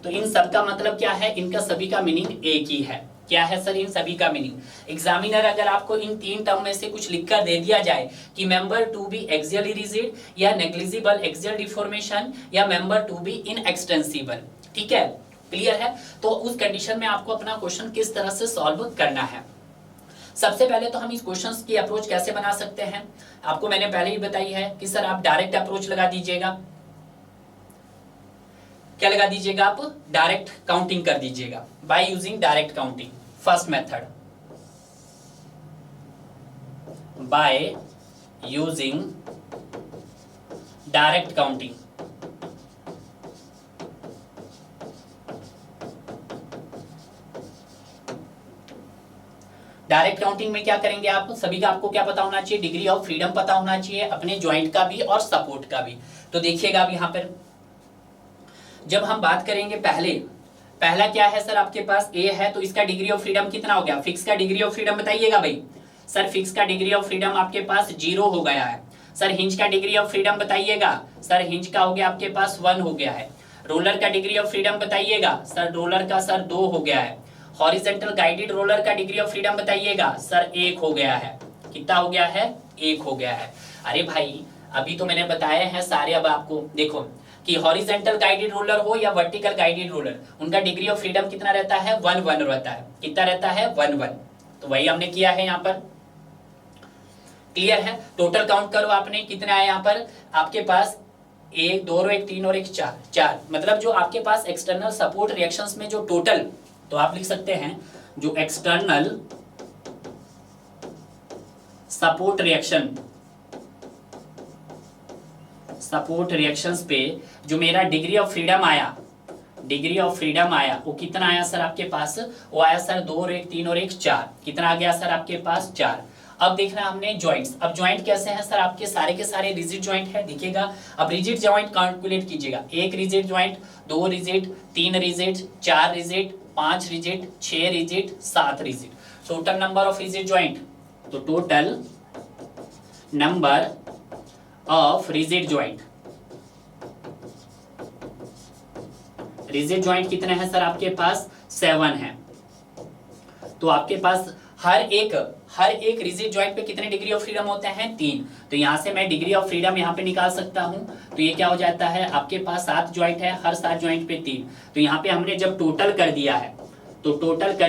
[SPEAKER 1] तो इन सब का मतलब क्या है, इनका सभी का मीनिंग एक ही है। क्या है सर, इन सभी का मीनिंग, एग्जामिनर अगर आपको इन 3 टर्म में से कुछ लिखकर दे दिया जाए कि member to be axially rigid, या नेग्लिजिबल एक्सियल डिफॉर्मेशन, या मेंबर टू बी इनएक्सटेंसिबल, ठीक है, क्लियर है, तो उस कंडीशन में आपको अपना क्वेश्चन किस तरह से सॉल्व करना है। सबसे पहले तो हम इस क्वेश्चंस की अप्रोच कैसे बना सकते हैं, आपको मैंने पहले ही बताई है कि सर आप डायरेक्ट अप्रोच लगा दीजिएगा। क्या लगा दीजिएगा आप, डायरेक्ट काउंटिंग कर दीजिएगा, bye using direct counting. First method, bye using direct counting. Direct counting में क्या करेंगे आप, सभी का आपको क्या पता होना चाहिए, डिग्री ऑफ फ्रीडम पता होना चाहिए, अपने ज्वाइंट का भी और सपोर्ट का भी। तो देखिएगा अब यहाँ पर जब हम बात करेंगे, पहला क्या है सर, आपके पास ए है, तो इसका डिग्री ऑफ फ्रीडम कितना हो गया, फिक्स का डिग्री ऑफ फ्रीडम बताइएगा भाई। सर फिक्स का डिग्री ऑफ फ्रीडम आपके पास 0 हो गया है। सर हिंज का डिग्री ऑफ फ्रीडम बताइएगा, सर हिंज का हो गया आपके पास 1 हो गया है। रोलर का डिग्री ऑफ फ्रीडम बताइएगा, सर रोलर का सर 2 हो गया है। हॉरिजेंटल गाइडेड रोलर का डिग्री ऑफ फ्रीडम बताइएगा, सर 1 हो गया है। कितना हो गया है, 1 हो गया है। अरे भाई अभी तो मैंने बताए हैं सारे, अब आपको देखो कि हॉरिजेंटल गाइडेड रोलर हो या वर्टिकल गाइडेड रोलर, उनका डिग्री ऑफ फ्रीडम कितना रहता है, 1 रहता है। कितना रहता है, 1। तो वही हमने किया है यहाँ पर। क्लियर है, टोटल काउंट करो आपने, कितना है यहाँ पर आपके पास, 1 2 और 1 3 और 1 4, मतलब जो आपके पास एक्सटर्नल सपोर्ट रिएक्शंस में जो टोटल, तो आप लिख सकते हैं जो एक्सटर्नल सपोर्ट रिएक्शंस पे जो मेरा डिग्री ऑफ फ्रीडम आया वो कितना आया सर आपके पास? वो आया सर 2 और 1 3 और 1 4। कितना आ गया सर आपके पास? 4। अब देखना हमने जॉइंट्स। अब जॉइंट कैसे हैं सर आपके? सारे के सारे रिजिड जॉइंट है, देखिएगा। अब रिजिड जॉइंट कैलकुलेट कीजिएगा। 1 rigid joint, 2 rigid, 3 rigid, 4 rigid, 5 rigid, 6 rigid, 7 rigid. Total number of rigid joint, तो total number of rigid joint कितने हैं सर आपके पास? 7 है। तो आपके पास हर एक रिजिड जॉइंट पे कितने डिग्री ऑफ फ्रीडम होते हैं? 3। तो यहां से मैं डिग्री ऑफ फ्रीडम यहां पे निकाल सकता हूं। तो ये क्या हो जाता है आपके पास? 7 जॉइंट है, हर 7 जॉइंट पे 3। तो यहाँ पे हमने जब टोटल कर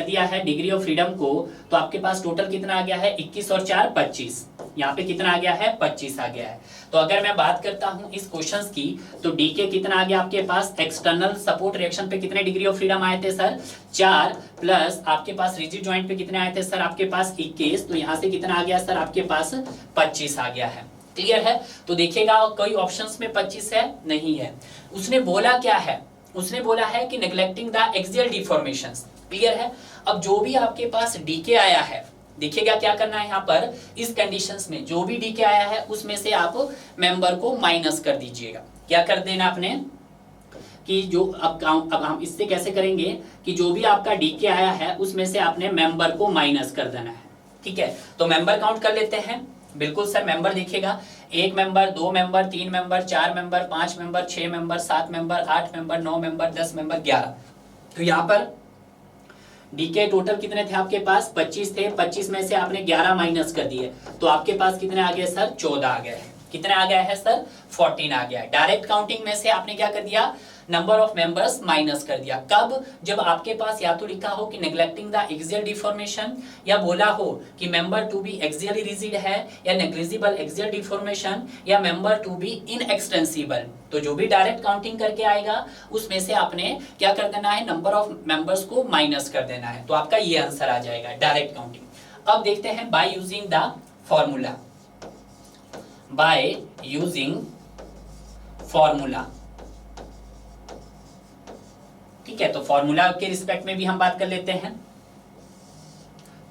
[SPEAKER 1] दिया है डिग्री ऑफ फ्रीडम को, तो आपके पास टोटल कितना आ गया है? 21 और 4 25। यहाँ पे कितना आ गया है? 25 आ गया है। तो अगर मैं बात करता हूं इस क्वेश्चन की, तो डीके कितना आ गया आपके पास? एक्सटर्नल सपोर्ट रिएक्शन पे कितने डिग्री ऑफ फ्रीडम आए थे सर? 4, प्लस आपके पास रिजिड जॉइंट पे कितने आए थे सर आपके पास? 21। तो यहाँ से कितना आ गया सर आपके पास? 25 आ गया है। क्लियर है? तो देखिएगा कोई ऑप्शंस में 25 है? नहीं है। उसने बोला क्या है? उसने बोला है कि neglecting the axial deformations. Clear है? अब जो भी आपके पास डीके आया है, देखिएगा क्या करना है यहाँ पर, इस कंडीशंस में जो भी डीके आया है उसमें से आप मेंबर को माइनस कर दीजिएगा। क्या कर देना आपने कि जो अब हम इससे कैसे करेंगे कि जो भी आपका डीके आया है उसमें से आपने मेंबर को माइनस कर देना है। ठीक है, तो मेंबर काउंट कर लेते हैं। बिल्कुल सर, मेंबर देखिएगा, 1 member, 2 member, 3 member, 4 member, 5 member, 6 member, 7 member, 8 member, 9 member, 10 member, 11। तो यहाँ पर डीके टोटल कितने थे आपके पास? 25 थे। 25 में से आपने 11 माइनस कर दिए, तो आपके पास कितने आ गए सर? 14 आ गए। कितने आ गया है सर? 14 आ गया। डायरेक्ट काउंटिंग में से आपने क्या कर दिया? नंबर ऑफ मेंबर्स माइनस कर दिया। कब? जब आपके पास या तो लिखा हो कि नेग्लेक्टिंग द एक्सियल डिफॉर्मेशन, या बोला हो कि member to be axially rigid है, या नेग्लिजिबल एक्सियल डिफॉर्मेशन, या मेंबर टू बी इनएक्सटेंसिबल। तो जो भी डायरेक्ट काउंटिंग करके आएगा उसमें से आपने क्या कर देना है? नंबर ऑफ मेंबर्स को माइनस कर देना है। तो आपका ये आंसर आ जाएगा, डायरेक्ट काउंटिंग। अब देखते हैं bye using the formula. By using formula, ठीक है। तो फॉर्मूला के रिस्पेक्ट में भी हम बात कर लेते हैं।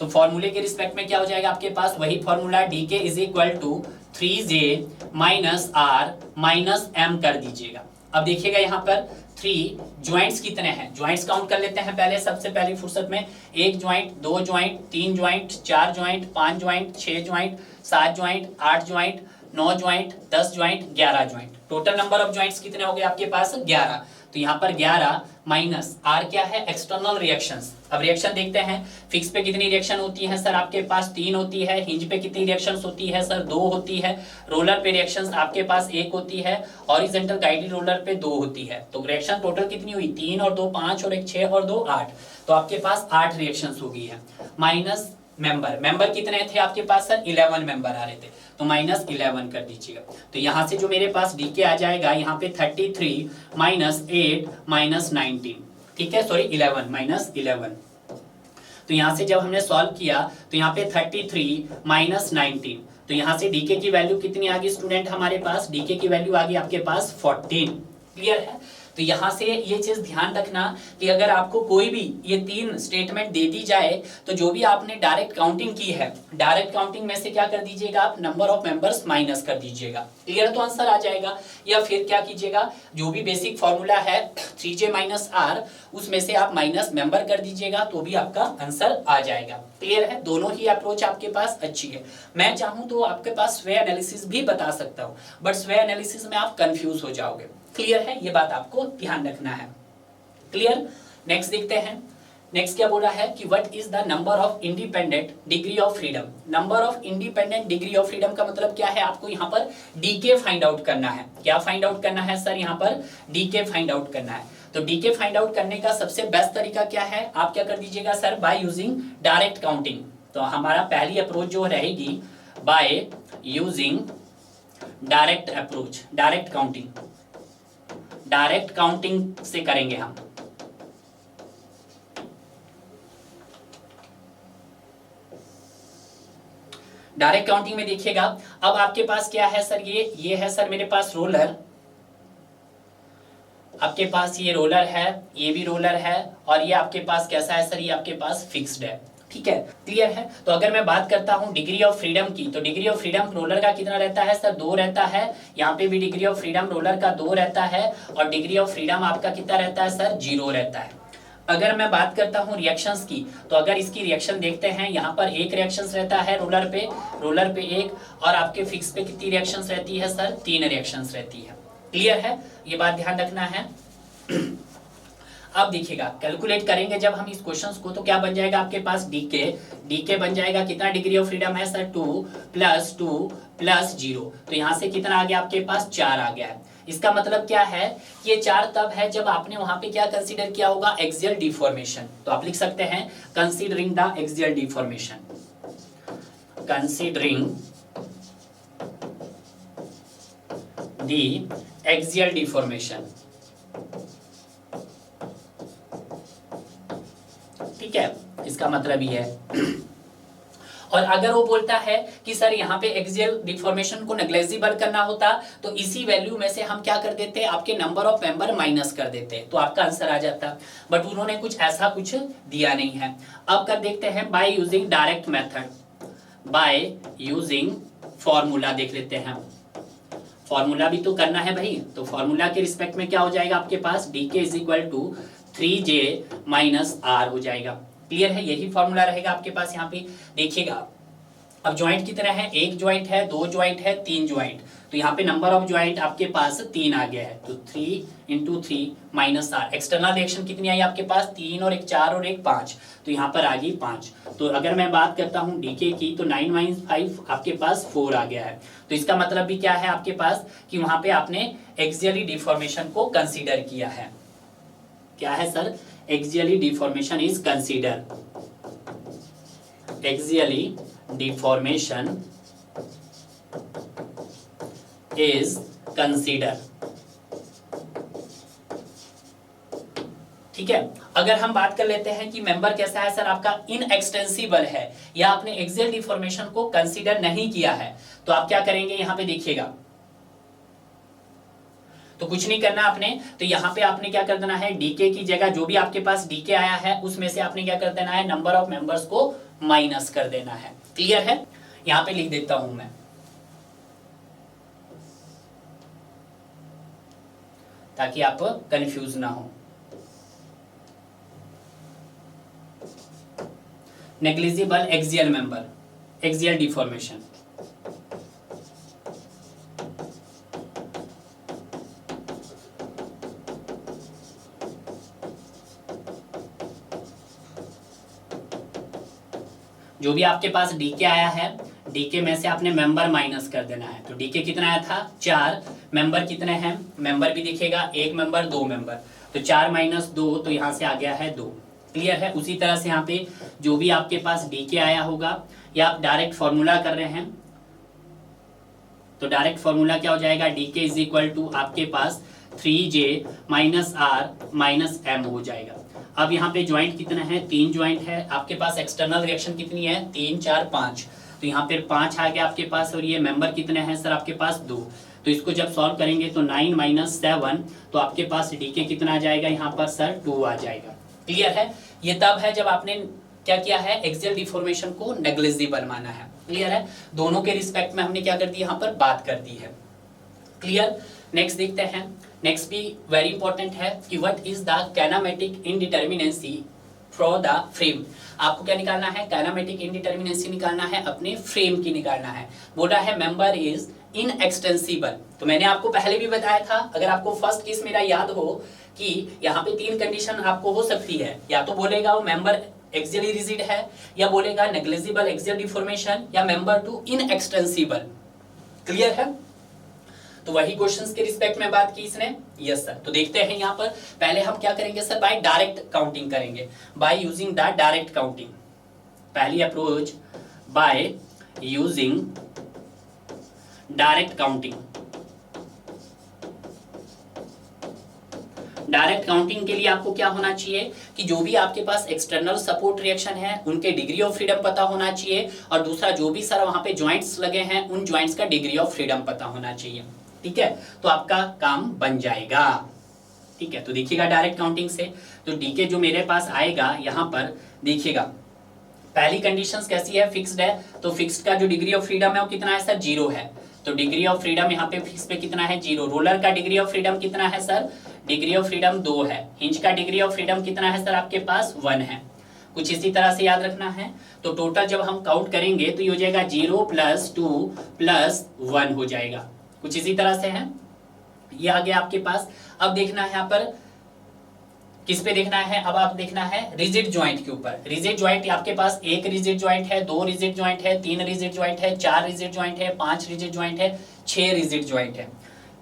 [SPEAKER 1] तो फॉर्मूले के रिस्पेक्ट में क्या हो जाएगा आपके पास? वही formula, DK is equal to 3j minus R minus M कर दीजिएगा। अब देखिएगा यहाँ पर 3 ज्वाइंट्स कितने हैं? ज्वाइंट्स काउंट कर लेते हैं पहले, सबसे पहली फुर्सत में। 1 joint, 2 joint, 3 joint, 4 joint, 5 joint, 6 joint, 7 joint, 8 joint, 9 joint, 10 joint, 11 joint. Total number of joints कितने हो गए आपके पास? 11। तो यहाँ पर 11 माइनस आर क्या है? External reactions. अब रिएक्शन देखते हैं। फिक्स पे कितनी रिएक्शन होती है सर आपके पास? 3 होती है। हिंज पे कितनी रिएक्शंस होती है सर? 2 होती है। रोलर पे रिएक्शंस आपके पास 1 होती है। हॉरिजॉन्टल गाइडेड रोलर पे 2 होती है। तो रिएक्शन टोटल कितनी हुई? 3 और 2 5 और 1 6 और 2 8। तो आपके पास 8 रिएक्शंस हो गई है। माइनस मेंबर कितने थे आपके पास सर? 11 मेंबर आ रहे थे, तो माइनस 11 कर दीजिएगा। तो यहां से जो मेरे पास डीके आ जाएगा यहाँ पे 33 माइनस 8 माइनस 19, ठीक है, सॉरी 11 माइनस 11। तो यहां से जब हमने सॉल्व किया तो यहाँ पे 33 माइनस 19, तो यहाँ से डीके की वैल्यू कितनी आ गई स्टूडेंट हमारे पास? डीके की वैल्यू आ गई आपके पास 14। क्लियर है? तो यहां से ये चीज ध्यान रखना कि अगर आपको कोई भी ये 3 स्टेटमेंट दे दी जाए तो जो भी आपने डायरेक्ट काउंटिंग की है, डायरेक्ट काउंटिंग में से क्या कर दीजिएगा आप? नंबर ऑफ मेंबर्स माइनस कर दीजिएगा। क्लियर? तो आंसर आ जाएगा। या फिर क्या कीजिएगा, जो भी बेसिक फॉर्मूला है 3j माइनस आर, उसमें से आप माइनस मेंबर कर दीजिएगा, तो भी आपका आंसर आ जाएगा। क्लियर है? दोनों ही अप्रोच आपके पास अच्छी है। मैं चाहूं तो आपके पास स्वे एनालिसिस भी बता सकता हूं, बट स्वे एनालिसिस में आप कंफ्यूज हो जाओगे। क्लियर है? ये बात आपको ध्यान रखना है। क्लियर? नेक्स्ट देखते हैं। नेक्स्ट क्या बोल रहा है कि what is the number of independent degree of freedom. Number of independent degree of freedom का मतलब क्या है? आपको यहाँ पर डीके फाइंड आउट करना है। क्या फाइंड आउट करना है सर? यहाँ पर डीके फाइंड आउट करना है। तो डीके फाइंड आउट करने का सबसे बेस्ट तरीका क्या है? आप क्या कर दीजिएगा sir? Bye using direct counting. तो हमारा पहली अप्रोच जो रहेगी bye using direct approach, direct counting. Direct counting से करेंगे हम। डायरेक्ट काउंटिंग में देखिएगा, अब आपके पास क्या है सर, ये है सर मेरे पास रोलर, आपके पास ये रोलर है, ये भी रोलर है, और ये आपके पास कैसा है सर, ये आपके पास फिक्स्ड है। ठीक है, क्लियर है। तो अगर मैं बात करता हूं डिग्री ऑफ फ्रीडम की, तो डिग्री ऑफ फ्रीडम रोलर का कितना रहता है सर, 2 रहता है। यहाँ पे भी डिग्री ऑफ फ्रीडम रोलर का 2 रहता है, और डिग्री ऑफ फ्रीडम आपका कितना रहता है सर, 0 रहता है। अगर मैं बात करता हूं रिएक्शंस की, तो अगर इसकी रिएक्शन देखते हैं, यहाँ पर एक रिएक्शंस रहता है रोलर पे एक, और आपके फिक्स पे कितनी रिएक्शंस रहती है सर, 3 रिएक्शंस रहती है। क्लियर है, ये बात ध्यान रखना है। अब देखिएगा, कैलकुलेट करेंगे जब हम इस क्वेश्चंस को, तो क्या बन जाएगा आपके पास, डीके बन जाएगा, कितना डिग्री ऑफ फ्रीडम है सर, 2 + 0, तो यहां से कितना आ गया आपके पास, 4 आ गया है। इसका मतलब क्या है, ये 4 तब है जब आपने वहां पे क्या कंसीडर किया होगा, एक्सियल डिफॉर्मेशन। तो आप लिख सकते हैं considering the axial deformation, considering the axial deformation. ठीक है, इसका मतलब ये है। और अगर वो बोलता है कि सर यहाँ पे एक्सियल डिफॉर्मेशन को नेग्लिजिबल करना होता, तो इसी वैल्यू में से हम क्या कर देते, आपके नंबर ऑफ मेंबर माइनस कर देते, तो आपका आंसर आ जाता। बट उन्होंने ऐसा कुछ दिया नहीं है। अब कर देखते हैं bye using direct method, by using formula देख लेते हैं। फॉर्मूला भी तो करना है भाई, तो फॉर्मूला के रिस्पेक्ट में क्या हो जाएगा आपके पास, डीके = 3j - r हो जाएगा। क्लियर है, यही फॉर्मूला रहेगा आपके पास। यहाँ पे देखिएगा, अब ज्वाइंट कितने हैं, 1 ज्वाइंट है, 2 ज्वाइंट है, 3 ज्वाइंट, तो यहाँ पे नंबर ऑफ ज्वाइंट आपके पास 3 आ गया है, तो 3 × 3 - r। एक्सटर्नल रिएक्शन कितनी आई आपके पास, 3 और 1 4 और 1 5, तो यहाँ पर आ गई 5। तो अगर मैं बात करता हूँ डीके की, तो 9 - 5 आपके पास 4 आ गया है। तो इसका मतलब भी क्या है आपके पास, कि वहां पे आपने एक्सियली डिफॉर्मेशन को कंसीडर किया है। क्या है sir, axially deformation is consider, axially deformation is consider. ठीक है, अगर हम बात कर लेते हैं कि मेंबर कैसा है सर, आपका इनएक्सटेंसिबल है, या आपने एक्सियल डिफॉर्मेशन को कंसीडर नहीं किया है, तो आप क्या करेंगे, यहां पे देखिएगा, तो कुछ नहीं करना आपने, तो यहाँ पे आपने क्या कर देना है, डीके की जगह जो भी आपके पास डीके आया है, उसमें से आपने क्या कर देना है, नंबर ऑफ मेंबर्स को माइनस कर देना है। क्लियर है, यहाँ पे लिख देता हूं मैं, ताकि आप कंफ्यूज ना हो। Negligible axial member, axial deformation, जो भी आपके पास डीके आया है, डीके में से आपने मेंबर माइनस कर देना है। तो डीके कितना आया था, 4, मेंबर कितने हैं, मेंबर भी दिखेगा, 1 मेंबर 2 मेंबर, तो 4 - 2, तो यहाँ से आ गया है 2। क्लियर है, उसी तरह से यहाँ पे जो भी आपके पास डीके आया होगा, या आप डायरेक्ट फॉर्मूला कर रहे हैं, तो डायरेक्ट फॉर्मूला क्या हो जाएगा, डीके = आपके पास 3j - r - m हो जाएगा। अब यहाँ पे ज्वाइंट कितना है, 3 ज्वाइंट है, आपके पास एक्सटर्नल रिएक्शन कितनी है, 3 4 5, तो यहाँ पे 5 आ गया आपके पास, और ये मेंबर कितने हैं सर आपके पास 2, तो इसको जब सॉल्व करेंगे तो 9 - 7, तो आपके पास डीके कितना आ जाएगा, यहाँ पर सर 2 आ जाएगा। क्लियर है, ये तब है जब आपने क्या किया है, एक्सियल डिफॉर्मेशन को नेग्लिजिबल माना है। क्लियर है, दोनों के रिस्पेक्ट में हमने क्या कर दी, यहाँ पर बात कर दी है। क्लियर, नेक्स्ट देखते हैं। नेक्स्ट भी वेरी इंपॉर्टेंट है कि what is the kinematic indeterminacy for the frame. आपको क्या निकालना है, काइनेमेटिक इंडिटरमिनेंसी निकालना है, अपने फ्रेम की निकालना है। बोला है मेंबर इज इनएक्सटेंसिबल, तो मैंने आपको पहले भी बताया था, अगर आपको फर्स्ट केस मेरा याद हो कि यहाँ पे 3 कंडीशन आपको हो सकती है, या तो बोलेगा वो मेंबर एक्सियली रिजिड है, या बोलेगा नेग्लिजिबल एक्सियल डिफॉर्मेशन, या मेंबर टू इनएक्सटेंसिबल। क्लियर है, तो वही क्वेश्चंस के रिस्पेक्ट में बात की इसने। यस सर, तो देखते हैं यहाँ पर, पहले हम क्या करेंगे सर, बाय डायरेक्ट काउंटिंग करेंगे, by using the direct counting. पहली approach by using direct counting. Direct counting के लिए आपको क्या होना चाहिए कि जो भी आपके पास एक्सटर्नल सपोर्ट रिएक्शन है उनके डिग्री ऑफ फ्रीडम पता होना चाहिए, और दूसरा जो भी सर वहां पे ज्वाइंट्स लगे हैं उन ज्वाइंट्स का डिग्री ऑफ फ्रीडम पता होना चाहिए। ठीक है, तो आपका काम बन जाएगा। ठीक है, तो देखिएगा डायरेक्ट काउंटिंग से तो डीके जो मेरे पास आएगा यहाँ पर देखिएगा, पहली कंडीशंस कैसी है, फिक्स्ड है, तो फिक्स्ड का जो डिग्री ऑफ फ्रीडम है वो कितना है सर, 0 है। तो डिग्री ऑफ फ्रीडम यहाँ पे फिक्स पे कितना है, 0। रोलर का डिग्री ऑफ फ्रीडम कितना है सर, डिग्री ऑफ फ्रीडम 2 है। हिंज का डिग्री ऑफ फ्रीडम कितना है सर आपके पास, 1 है। कुछ इसी तरह से याद रखना है। तो टोटल जब हम काउंट करेंगे तो ये हो जाएगा 0 + 2 + 1 हो जाएगा। कुछ इसी तरह से है, ये आ गया आपके पास। अब देखना है यहाँ पर किस पे देखना है, अब आप देखना है रिजिड ज्वाइंट के ऊपर। रिजिड ज्वाइंट आपके पास 1 रिजिड ज्वाइंट है, 2 रिजिड ज्वाइंट है, 3 रिजिड ज्वाइंट है, 4 रिजिड ज्वाइंट है, 5 रिजिड ज्वाइंट है, 6 रिजिड ज्वाइंट है।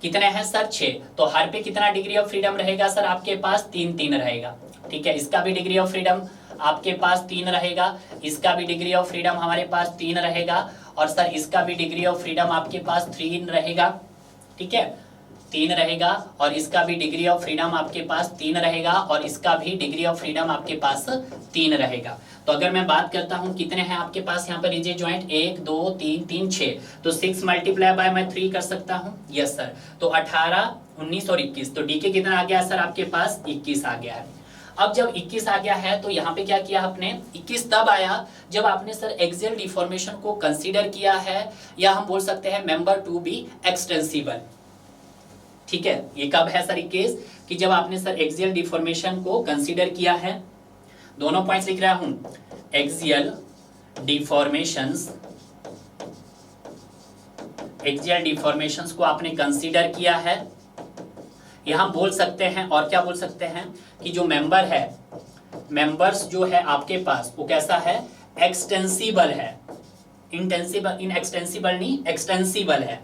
[SPEAKER 1] कितने हैं सर, 6। तो हर पे कितना डिग्री ऑफ फ्रीडम रहेगा सर आपके पास, 3 रहेगा। ठीक है, इसका भी डिग्री ऑफ फ्रीडम आपके पास 3 रहेगा, इसका भी डिग्री ऑफ फ्रीडम हमारे पास 3 रहेगा, और सर इसका भी डिग्री ऑफ फ्रीडम आपके पास 3 रहेगा। ठीक है, 3 रहेगा, और इसका भी डिग्री ऑफ फ्रीडम आपके पास 3 रहेगा, और इसका भी डिग्री ऑफ फ्रीडम आपके पास 3 रहेगा। तो अगर मैं बात करता हूं कितने हैं आपके पास यहाँ पर रिजिड ज्वाइंट, 1 2 3 3 6, तो 6 × मैं 3 कर सकता हूं, यस सर। तो 18 19 और 21, तो डीके कितना आ गया सर आपके पास, 21 आ गया है। अब जब 21 आ गया है तो यहाँ पे क्या किया आपने, 21 तब आया जब आपने सर एक्सियल डिफॉर्मेशन को कंसीडर किया है, या हम बोल सकते हैं मेंबर टू बी एक्सटेंसिबल। ठीक है, ये कब है सर केस, कि जब आपने सर एक्सियल डिफॉर्मेशन को कंसीडर किया है। दोनों पॉइंट्स लिख रहा हूं, एक्सियल डिफॉर्मेशंस को आपने कंसीडर किया है। यहां बोल सकते हैं, और क्या बोल सकते हैं कि जो मेंबर है, मेंबर्स जो है आपके पास वो कैसा है, एक्सटेंसिबल है। इंटेंसिबल, इन एक्सटेंसिबल नहीं, एक्सटेंसिबल है।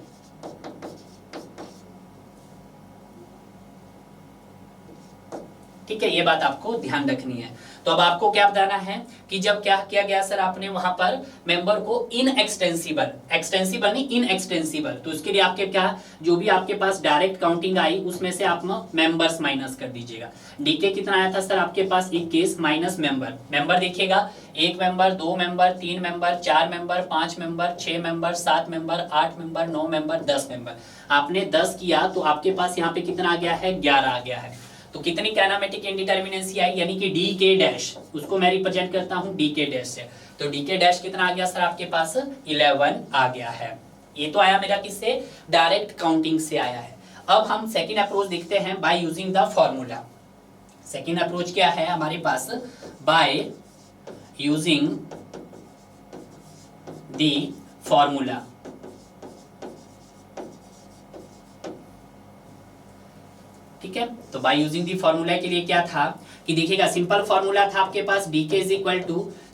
[SPEAKER 1] ठीक है, ये बात आपको ध्यान रखनी है। तो अब आपको क्या बताना है कि जब क्या किया गया सर आपने वहां पर मेंबर को इन एक्सटेंसिबल, एक्सटेंसिबल नहीं इन एक्सटेंसिबल, तो उसके लिए आपके क्या, जो भी आपके पास डायरेक्ट काउंटिंग आई उसमें से आप मेंबर्स माइनस कर दीजिएगा। डीके कितना आया था सर आपके पास, 21 माइनस मेंबर। मेंबर देखिएगा, 1 member, 2 member, 3 member, 4 member, 5 member, 6 member, 7 member, 8 member, 9 member, 10 member. आपने 10 किया तो आपके पास यहाँ पे कितना आ गया है, 11 आ गया है। तो कितनी काइनेमेटिक इंडिटरमिनेंसी आई, यानी कि डी के डैश, उसको मैं रिप्रेजेंट करता हूं डी के डैश से। तो डी के डैश कितना आ गया सर आपके पास, 11 आ गया है। ये तो आया मेरा किससे, डायरेक्ट काउंटिंग से आया है। अब हम सेकंड अप्रोच देखते हैं bye using the formula. Second approach क्या है हमारे पास, बाय यूजिंग द फॉर्मूला। ठीक है, तो बाय यूजिंग दी फॉर्मूला के लिए क्या था कि देखिएगा, सिंपल फॉर्मूला था आपके पास, dk =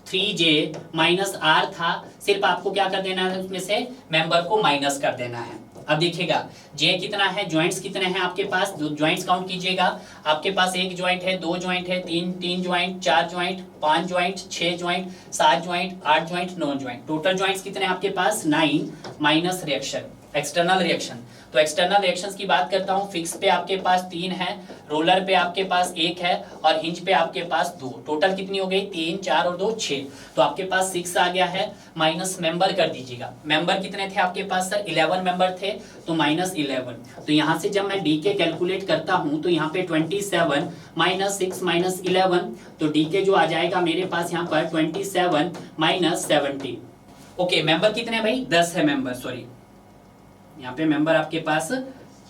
[SPEAKER 1] 3j - r था। सिर्फ आपको क्या कर देना है, उसमें से मेंबर को माइनस कर देना है। अब देखिएगा j कितना है, ज्वाइंट्स कितने हैं आपके पास, दो ज्वाइंट्स काउंट कीजिएगा। आपके पास 1 ज्वाइंट है, 2 ज्वाइंट है, 3 joint, 4 joint, 5 joint, 6 joint, 7 joint, 8 joint, 9 joint. Total joints कितने हैं आपके पास, 9 माइनस रिएक्शन, एक्सटर्नल रिएक्शन। तो एक्सटर्नल रिएक्शंस की बात करता हूं, फिक्स पे आपके पास 3 है, रोलर पे आपके पास 1 है, और हिंज पे आपके पास 2। टोटल कितनी हो गई, 3 4 और 2 6। तो आपके पास 6 आ गया है, माइनस मेंबर कर दीजिएगा। मेंबर कितने थे आपके पास सर, 11 मेंबर थे, तो -11। तो यहां से जब मैं डीके कैलकुलेट करता हूं तो यहाँ पे 27 - 6 - 11, तो डीके जो आ जाएगा मेरे पास यहाँ पर 27 - 17। ओके, मेंबर कितने भाई, 10 है मेंबर, सॉरी यहाँ पे मेंबर आपके पास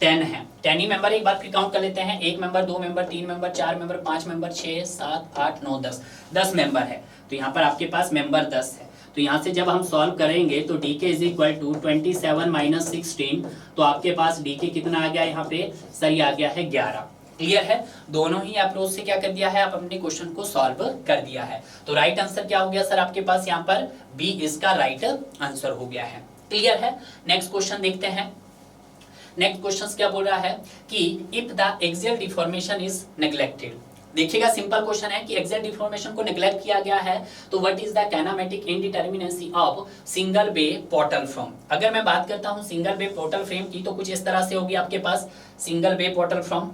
[SPEAKER 1] 10 है। 10 ही मेंबर, एक बार फिर काउंट कर लेते हैं, 1 member, 2 member, 3 member, 4 member, 5 member, 6 7 8 9 10, 10 member है। तो यहाँ पर आपके पास मेंबर 10 है। तो यहाँ से जब हम सॉल्व करेंगे तो डीके = 27 - 16, तो आपके पास डीके कितना आ गया यहाँ पे, सही आ गया है 11। क्लियर है, दोनों ही अप्रोच से क्या कर दिया है, आप अपने क्वेश्चन को सॉल्व कर दिया है। तो राइट आंसर क्या हो गया सर आपके पास, यहाँ पर बी इसका राइट आंसर हो गया है। क्लियर है, नेक्स्ट क्वेश्चन देखते हैं। नेक्स्ट क्वेश्चन क्या बोल रहा है कि if the axial deformation is neglected. देखिएगा सिंपल क्वेश्चन है कि एक्सियल डिफॉर्मेशन को नेग्लेक्ट किया गया है, तो what is the kinematic indeterminacy of single bay portal frame. अगर मैं बात करता हूं सिंगल बे पोर्टल फ्रेम की, तो कुछ इस तरह से होगी आपके पास सिंगल बे पोर्टल फ्रेम।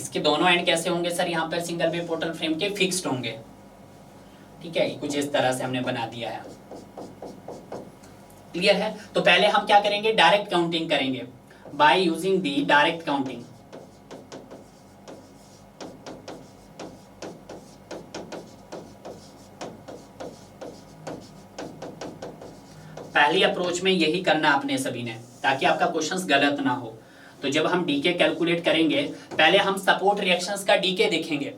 [SPEAKER 1] इसके दोनों एंड कैसे होंगे सर, यहाँ पर सिंगल वे पोर्टल फ्रेम के फिक्स्ड होंगे, ठीक है, कुछ इस तरह से हमने बना दिया है। क्लियर है? तो पहले हम क्या करेंगे, डायरेक्ट काउंटिंग करेंगे by using the direct counting. पहली अप्रोच में यही करना आपने सभी ने, ताकि आपका क्वेश्चंस गलत ना हो। तो जब हम डीके कैलकुलेट करेंगे, पहले हम सपोर्ट रिएक्शंस का डीके देखेंगे,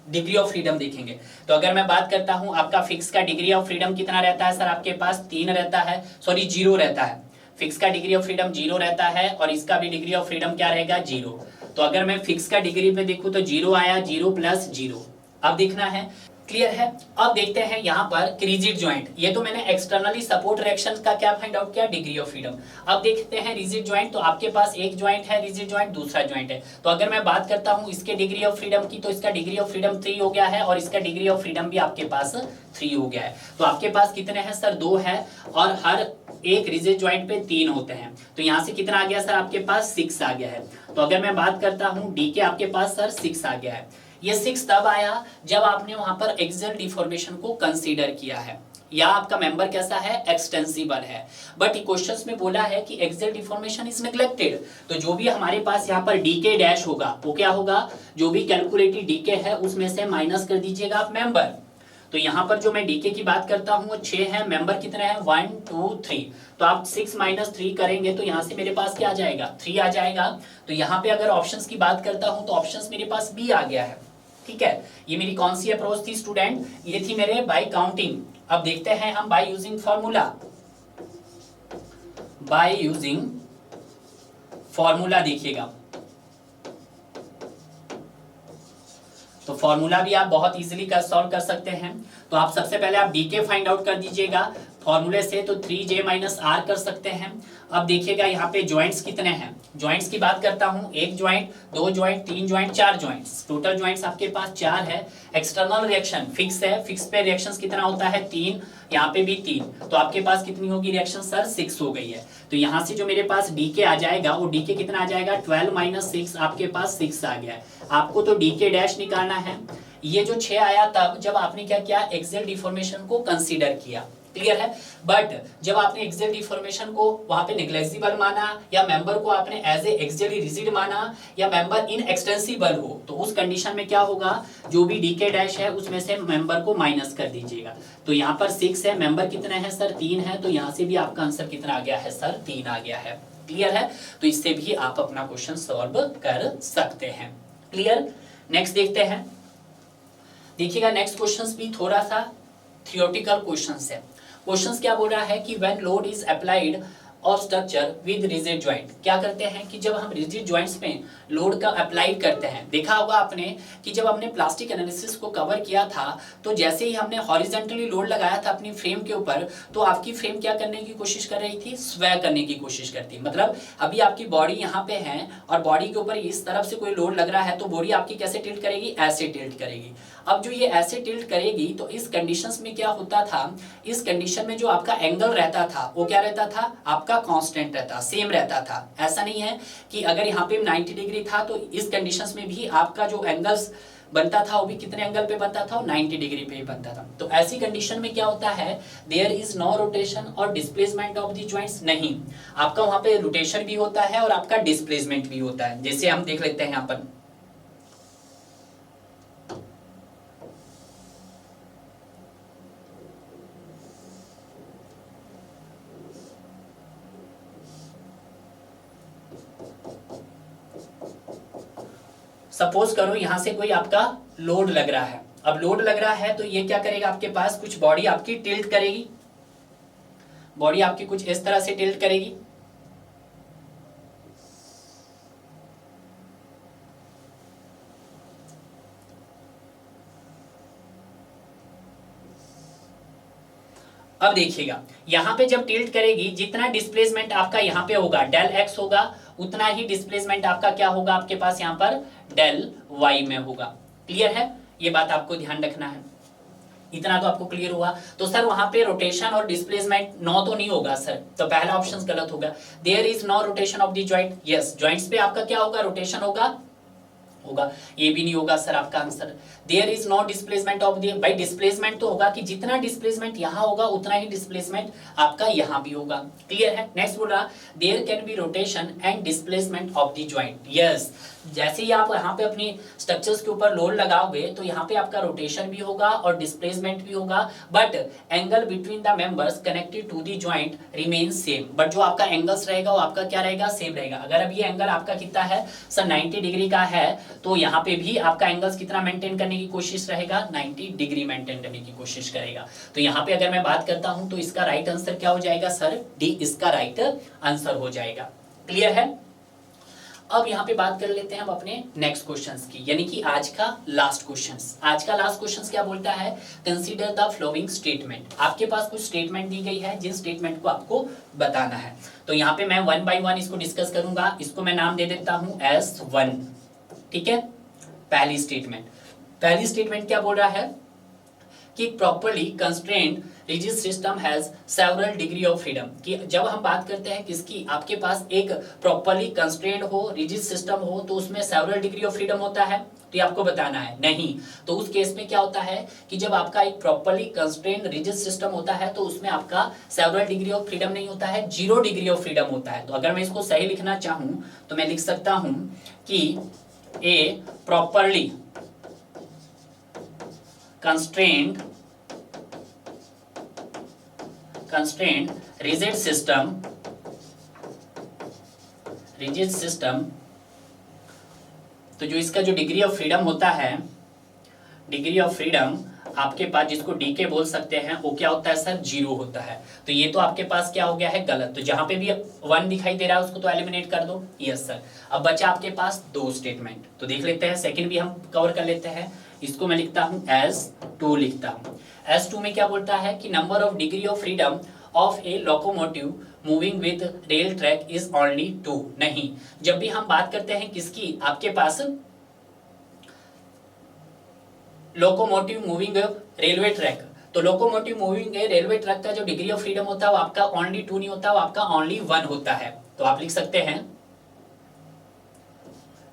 [SPEAKER 1] डिग्री ऑफ फ्रीडम देखेंगे। तो अगर मैं बात करता हूं, आपका फिक्स का डिग्री ऑफ फ्रीडम कितना रहता है सर, आपके पास 3 रहता है, सॉरी 0 रहता है। फिक्स का डिग्री ऑफ फ्रीडम 0 रहता है और इसका भी डिग्री ऑफ फ्रीडम क्या रहेगा, 0। तो अगर मैं फिक्स का डिग्री पे देखूं तो 0 आया, 0 + 0। अब देखना है, क्लियर है? अब देखते हैं यहाँ पर रिजिड ज्वाइंट। ये तो मैंने एक्सटर्नली सपोर्ट रिएक्शन का क्या फाइंड आउट किया, डिग्री ऑफ फ्रीडम। अब देखते हैं रिजिड ज्वाइंट। तो आपके पास एक ज्वाइंट है रिजिड ज्वाइंट, दूसरा ज्वाइंट है। तो अगर मैं बात करता हूँ इसके डिग्री ऑफ फ्रीडम की, तो इसका डिग्री ऑफ फ्रीडम 3 हो गया है और इसका डिग्री ऑफ फ्रीडम भी आपके पास 3 हो गया है। तो आपके पास कितने हैं सर, 2 है और हर एक रिजिड ज्वाइंट पे 3 होते हैं। तो यहाँ से कितना आ गया सर, आपके पास 6 आ गया है। तो अगर मैं बात करता हूँ डी के, आपके पास सर 6 आ गया है। ये 6 तब आया जब आपने वहां पर एक्सियल डिफॉर्मेशन को कंसीडर किया है, या आपका मेंबर कैसा है, एक्सटेंसिबल है। बट क्वेश्चंस में बोला है कि एक्सियल डिफॉर्मेशन इज नेग्लेक्टेड। तो जो भी हमारे पास यहाँ पर डीके डैश होगा वो क्या होगा, जो भी कैलकुलेटेड डीके है उसमें से माइनस कर दीजिएगा आप मेंबर। तो यहाँ पर जो मैं डीके की बात करता हूँ वो 6 है, मेंबर कितने हैं, 1 2 3। तो आप 6 - 3 करेंगे तो यहाँ से मेरे पास क्या आ जाएगा, 3 आ जाएगा। तो यहाँ पे अगर ऑप्शंस की बात करता हूँ तो ऑप्शंस मेरे पास बी आ गया है, ठीक है। ये मेरी कौन सी अप्रोच थी स्टूडेंट, ये थी मेरे बाय काउंटिंग। अब देखते हैं हम by using formula. By using formula देखिएगा, तो फॉर्मूला भी आप बहुत इजीली सॉल्व कर सकते हैं। तो आप सबसे पहले आप डीके फाइंड आउट कर दीजिएगा फॉर्मूले से, तो 3j - r कर सकते हैं। अब देखिएगा यहाँ पे ज्वाइंट्स कितने हैं, ज्वाइंट्स की बात करता हूँ, 1 joint, 2 joint, 3 joint, 4 joints, total joints आपके पास 4 है। एक्सटर्नल रिएक्शन फिक्स है, फिक्स पे रिएक्शंस कितना होता है, 3, यहाँ पे भी 3। तो आपके पास कितनी होगी रिएक्शन सर, 6 हो गई है। तो यहाँ से जो मेरे पास डीके आ जाएगा वो डीके कितना आ जाएगा, 12 - 6, आपके पास 6 आ गया है। आपको तो डीके डैश निकालना है। ये जो 6 आया तब जब आपने क्या किया, एक्सियल डिफॉर्मेशन को कंसीडर किया, क्लियर है। बट जब आपने एक्सियल डिफॉर्मेशन को वहां पे नेग्लेक्सिबल माना, या मेंबर को आपने एज ए एक्सियली रिजिड माना, या मेंबर इनएक्सटेंसिबल हो, तो उस कंडीशन में क्या होगा, जो भी डीके डैश है उसमें से मेंबर को माइनस कर दीजिएगा। तो यहाँ पर 6 है, मेंबर कितने हैं सर, 3 है। तो यहाँ से भी आपका आंसर कितना आ गया है सर, 3 आ गया है। क्लियर है? तो इससे भी आप अपना क्वेश्चन सॉल्व कर सकते हैं। क्लियर? नेक्स्ट देखते हैं। देखिएगा नेक्स्ट क्वेश्चंस भी थोड़ा सा थियोरेटिकल क्वेश्चंस है। क्वेश्चंस क्या बोल रहा है कि when load is applied of structure with rigid joint, क्या करते हैं कि जब हम रिजिड ज्वाइंट्स में लोड का अप्लाई करते हैं, देखा होगा आपने कि जब हमने प्लास्टिक एनालिसिस को कवर किया था तो जैसे ही हमने हॉरिजॉन्टली लोड लगाया था अपनी फ्रेम के ऊपर, तो आपकी फ्रेम क्या करने की कोशिश कर रही थी, स्वै करने की कोशिश करती। मतलब अभी आपकी बॉडी यहाँ पे है और बॉडी के ऊपर इस तरफ से कोई लोड लग रहा है, तो बॉडी आपकी कैसे टिल्ट करेगी, ऐसे टिल्ट करेगी। अब जो ये ऐसे टिल्ट करेगी तो इस कंडीशंस में क्या होता था, इस कंडीशन में जो आपका एंगल रहता था वो क्या रहता था, आपका कांस्टेंट रहता, सेम रहता था। ऐसा नहीं है कि अगर यहाँ पे 90 डिग्री था तो इस कंडीशंस में भी आपका जो एंगल्स बनता था वो भी कितने एंगल पे बनता था, 90 डिग्री पे ही बनता था। तो ऐसी कंडीशन में क्या होता है, देयर इज नो रोटेशन और डिस्प्लेसमेंट ऑफ द जॉइंट्स, नहीं, आपका वहां पे रोटेशन भी होता है और आपका डिस्प्लेसमेंट भी होता है। जैसे हम देख लेते हैं यहाँ पर, सपोज करो यहां से कोई आपका लोड लग रहा है। अब लोड लग रहा है तो ये क्या करेगा, आपके पास कुछ बॉडी आपकी टिल्ट करेगी, बॉडी आपकी कुछ इस तरह से टिल्ट करेगी। अब देखिएगा यहां पे जब टिल्ट करेगी, जितना डिस्प्लेसमेंट आपका यहां पे होगा डेल एक्स होगा, उतना ही डिस्प्लेसमेंट आपका क्या होगा, आपके पास यहाँ पर डेल वाई में होगा। क्लियर है? ये बात आपको ध्यान रखना है। इतना तो आपको क्लियर हुआ। तो सर वहां पे रोटेशन और डिस्प्लेसमेंट नो तो नहीं होगा सर, तो पहला ऑप्शन गलत होगा। There is no rotation of the joint, yes, joints पे आपका क्या होगा, रोटेशन होगा, होगा, ये भी नहीं होगा सर आपका answer. There is no displacement of the, भाई डिस्प्लेसमेंट तो होगा कि जितना डिस्प्लेसमेंट यहाँ होगा उतना ही डिस्प्लेसमेंट आपका यहाँ भी होगा। क्लियर है। नेक्स्ट बोल रहा there can be rotation and displacement of the joint. Yes, जैसे ही आप यहाँ पे अपनी स्ट्रक्चर्स के ऊपर लोड लगाओगे तो यहाँ पे आपका रोटेशन भी होगा और डिस्प्लेसमेंट भी होगा, but angle between the members connected to the joint remains same. But जो आपका एंगल्स रहेगा वो आपका क्या रहेगा, सेम रहेगा। अगर अब ये एंगल आपका कितना है सर 90 डिग्री का है, तो यहाँ पे भी आपका एंगल्स कितना मेंटेन करने की कोशिश रहेगा, 90 डिग्री मेंटेन करने की कोशिश करेगा। तो यहाँ पे अगर मैं बात करता हूँ तो इसका राइट आंसर क्या हो जाएगा सर, डी इसका राइट आंसर हो जाएगा। क्लियर है। अब यहाँ पे बात कर लेते हैं हम अपने नेक्स्ट क्वेश्चंस की, यानी कि आज का लास्ट क्वेश्चंस। आज का लास्ट क्वेश्चंस क्या बोलता है, कंसीडर द फ्लोइंग स्टेटमेंट। आपके पास कुछ स्टेटमेंट दी गई है जिन स्टेटमेंट को आपको बताना है। तो यहाँ पे मैं वन बाय वन इसको डिस्कस करूंगा। इसको मैं नाम दे देता हूं S1। ठीक है। पहली स्टेटमेंट क्या बोल रहा है कि properly constraint rigid system has several degree of freedom. कि जब हम बात करते हैं किसकी, आपके पास एक प्रॉपर्ली कंस्ट्रेंट हो, रिजिड सिस्टम हो, तो उसमें सेवरल डिग्री ऑफ फ्रीडम होता है। तो ये आपको बताना है। नहीं, तो उस केस में क्या होता है कि जब आपका एक प्रॉपर्ली कंस्ट्रेंट रिजिड सिस्टम होता है तो उसमें आपका सेवरल डिग्री ऑफ फ्रीडम नहीं होता है, 0 डिग्री ऑफ फ्रीडम होता है। तो अगर मैं इसको सही लिखना चाहूं तो मैं लिख सकता हूं कि ए प्रॉपर्ली कंस्ट्रेंट rigid system, तो जो इसका जो डिग्री ऑफ फ्रीडम होता है, डिग्री ऑफ फ्रीडम आपके पास जिसको डीके बोल सकते हैं, वो क्या होता है सर, 0 होता है। तो ये तो आपके पास क्या हो गया है, गलत। तो जहां पे भी 1 दिखाई दे रहा है उसको तो एलिमिनेट कर दो। Yes sir. अब बचा आपके पास 2 स्टेटमेंट, तो देख लेते हैं। सेकंड भी हम कवर कर लेते हैं। इसको मैं लिखता हूं S2 लिखता हूं। S2 में क्या बोलता है कि number of degree of freedom of A locomotive moving with rail track is only 2। नहीं, जब भी हम बात करते हैं किसकी, आपके पास लोकोमोटिव मूविंग रेलवे ट्रैक, तो लोकोमोटिव मूविंग रेलवे ट्रैक का जो डिग्री ऑफ फ्रीडम होता है वो आपका ओनली 2 नहीं होता, वो आपका ओनली 1 होता है। तो आप लिख सकते हैं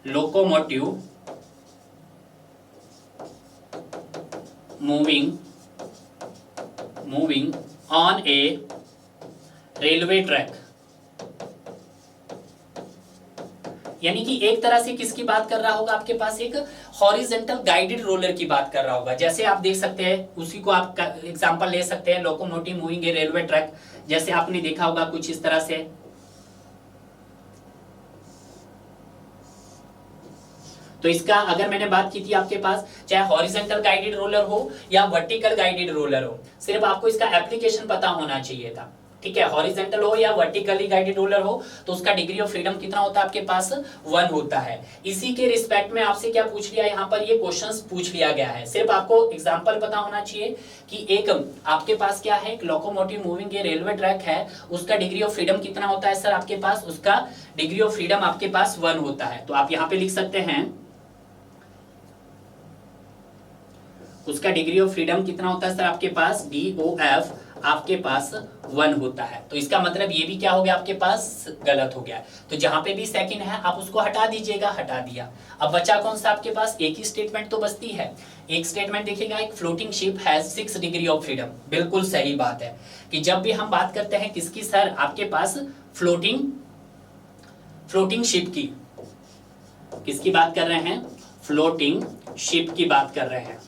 [SPEAKER 1] locomotive moving on A railway track, यानी कि एक तरह से किसकी बात कर रहा होगा, आपके पास एक हॉरिजॉन्टल गाइडेड रोलर की बात कर रहा होगा। जैसे आप देख सकते हैं, उसी को आप एग्जांपल ले सकते हैं, लोकोमोटिव मूविंग ए रेलवे ट्रैक, जैसे आपने देखा होगा कुछ इस तरह से। तो इसका अगर मैंने बात की थी आपके पास, चाहे हॉरिजॉन्टल गाइडेड रोलर हो या वर्टिकल गाइडेड रोलर हो, सिर्फ आपको इसका एप्लीकेशन पता होना चाहिए था। ठीक है, हॉरिजॉन्टल हो या वर्टिकली गाइडेड रोलर हो तो उसका डिग्री ऑफ फ्रीडम कितना होता है आपके पास, 1 होता है। इसी के रिस्पेक्ट में आपसे क्या पूछ लिया, यहाँ पर ये क्वेश्चंस पूछ लिया गया है। सिर्फ आपको एग्जांपल पता होना चाहिए कि एक आपके पास क्या है, एक लोकोमोटिव मूविंग ये रेलवे ट्रैक है, उसका डिग्री ऑफ फ्रीडम कितना होता है सर आपके पास, उसका डिग्री ऑफ फ्रीडम आपके पास 1 होता है। तो आप यहाँ पे लिख सकते हैं उसका डिग्री ऑफ फ्रीडम कितना होता है सर आपके पास, DOF आपके पास 1 होता है। तो इसका मतलब ये भी क्या हो गया आपके पास, गलत हो गया। तो जहां पे भी सेकंड है आप उसको हटा दीजिएगा, हटा दिया। अब बचा कौन सा आपके पास, एक ही स्टेटमेंट तो बचती है। एक स्टेटमेंट देखिएगा, एक floating ship has 6 degree of freedom. बिल्कुल सही बात है कि जब भी हम बात करते हैं किसकी सर, आपके पास फ्लोटिंग शिप की, किसकी बात कर रहे हैं, फ्लोटिंग शिप की बात कर रहे हैं।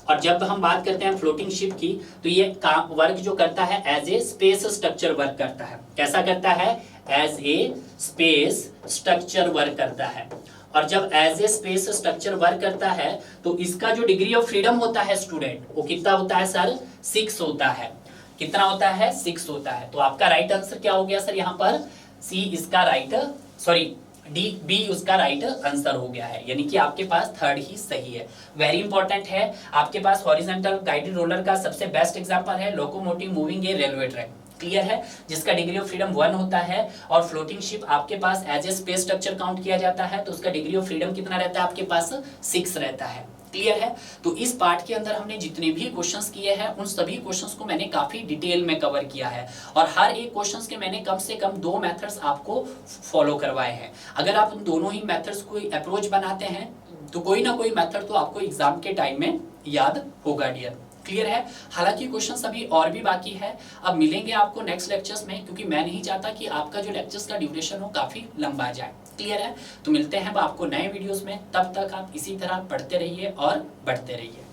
[SPEAKER 1] और जब हम बात करते हैं फ्लोटिंग शिप की तो ये काम वर्क जो करता है as a space structure work करता है। कैसा करता है, as a space structure work करता है। और जब as a space structure work करता है तो इसका जो डिग्री ऑफ फ्रीडम होता है स्टूडेंट, वो कितना होता है सर, 6 होता है। कितना होता है, 6 होता है। तो आपका राइट आंसर क्या हो गया सर, यहाँ पर सी इसका राइट, सॉरी बी उसका राइट आंसर हो गया है, यानी कि आपके पास थर्ड ही सही है। वेरी इंपॉर्टेंट है, आपके पास हॉरिजॉन्टल गाइडेड रोलर का सबसे बेस्ट एग्जांपल है लोकोमोटिव मूविंग ए रेलवे ट्रैक। क्लियर है, जिसका डिग्री ऑफ फ्रीडम 1 होता है। और फ्लोटिंग शिप आपके पास as a space structure count किया जाता है, तो उसका डिग्री ऑफ फ्रीडम कितना रहता है आपके पास, 6 रहता है। क्लियर है। तो इस पार्ट के अंदर हमने जितने भी क्वेश्चंस किए हैं उन सभी क्वेश्चंस को मैंने काफी डिटेल में कवर किया है और हर एक क्वेश्चंस के मैंने कम से कम 2 मेथड्स आपको फॉलो करवाए हैं। अगर आप उन दोनों ही मेथड्स को अप्रोच बनाते हैं तो कोई ना कोई मेथड तो आपको एग्जाम के टाइम में याद होगा डियर। क्लियर है। हालांकि क्वेश्चन अभी और भी बाकी है, अब मिलेंगे आपको नेक्स्ट लेक्चर्स में, क्योंकि मैं नहीं चाहता कि आपका जो लेक्चर्स का ड्यूरेशन हो काफी लंबा जाए। क्लियर है। तो मिलते हैं आपको नए वीडियोस में, तब तक आप इसी तरह पढ़ते रहिए और बढ़ते रहिए।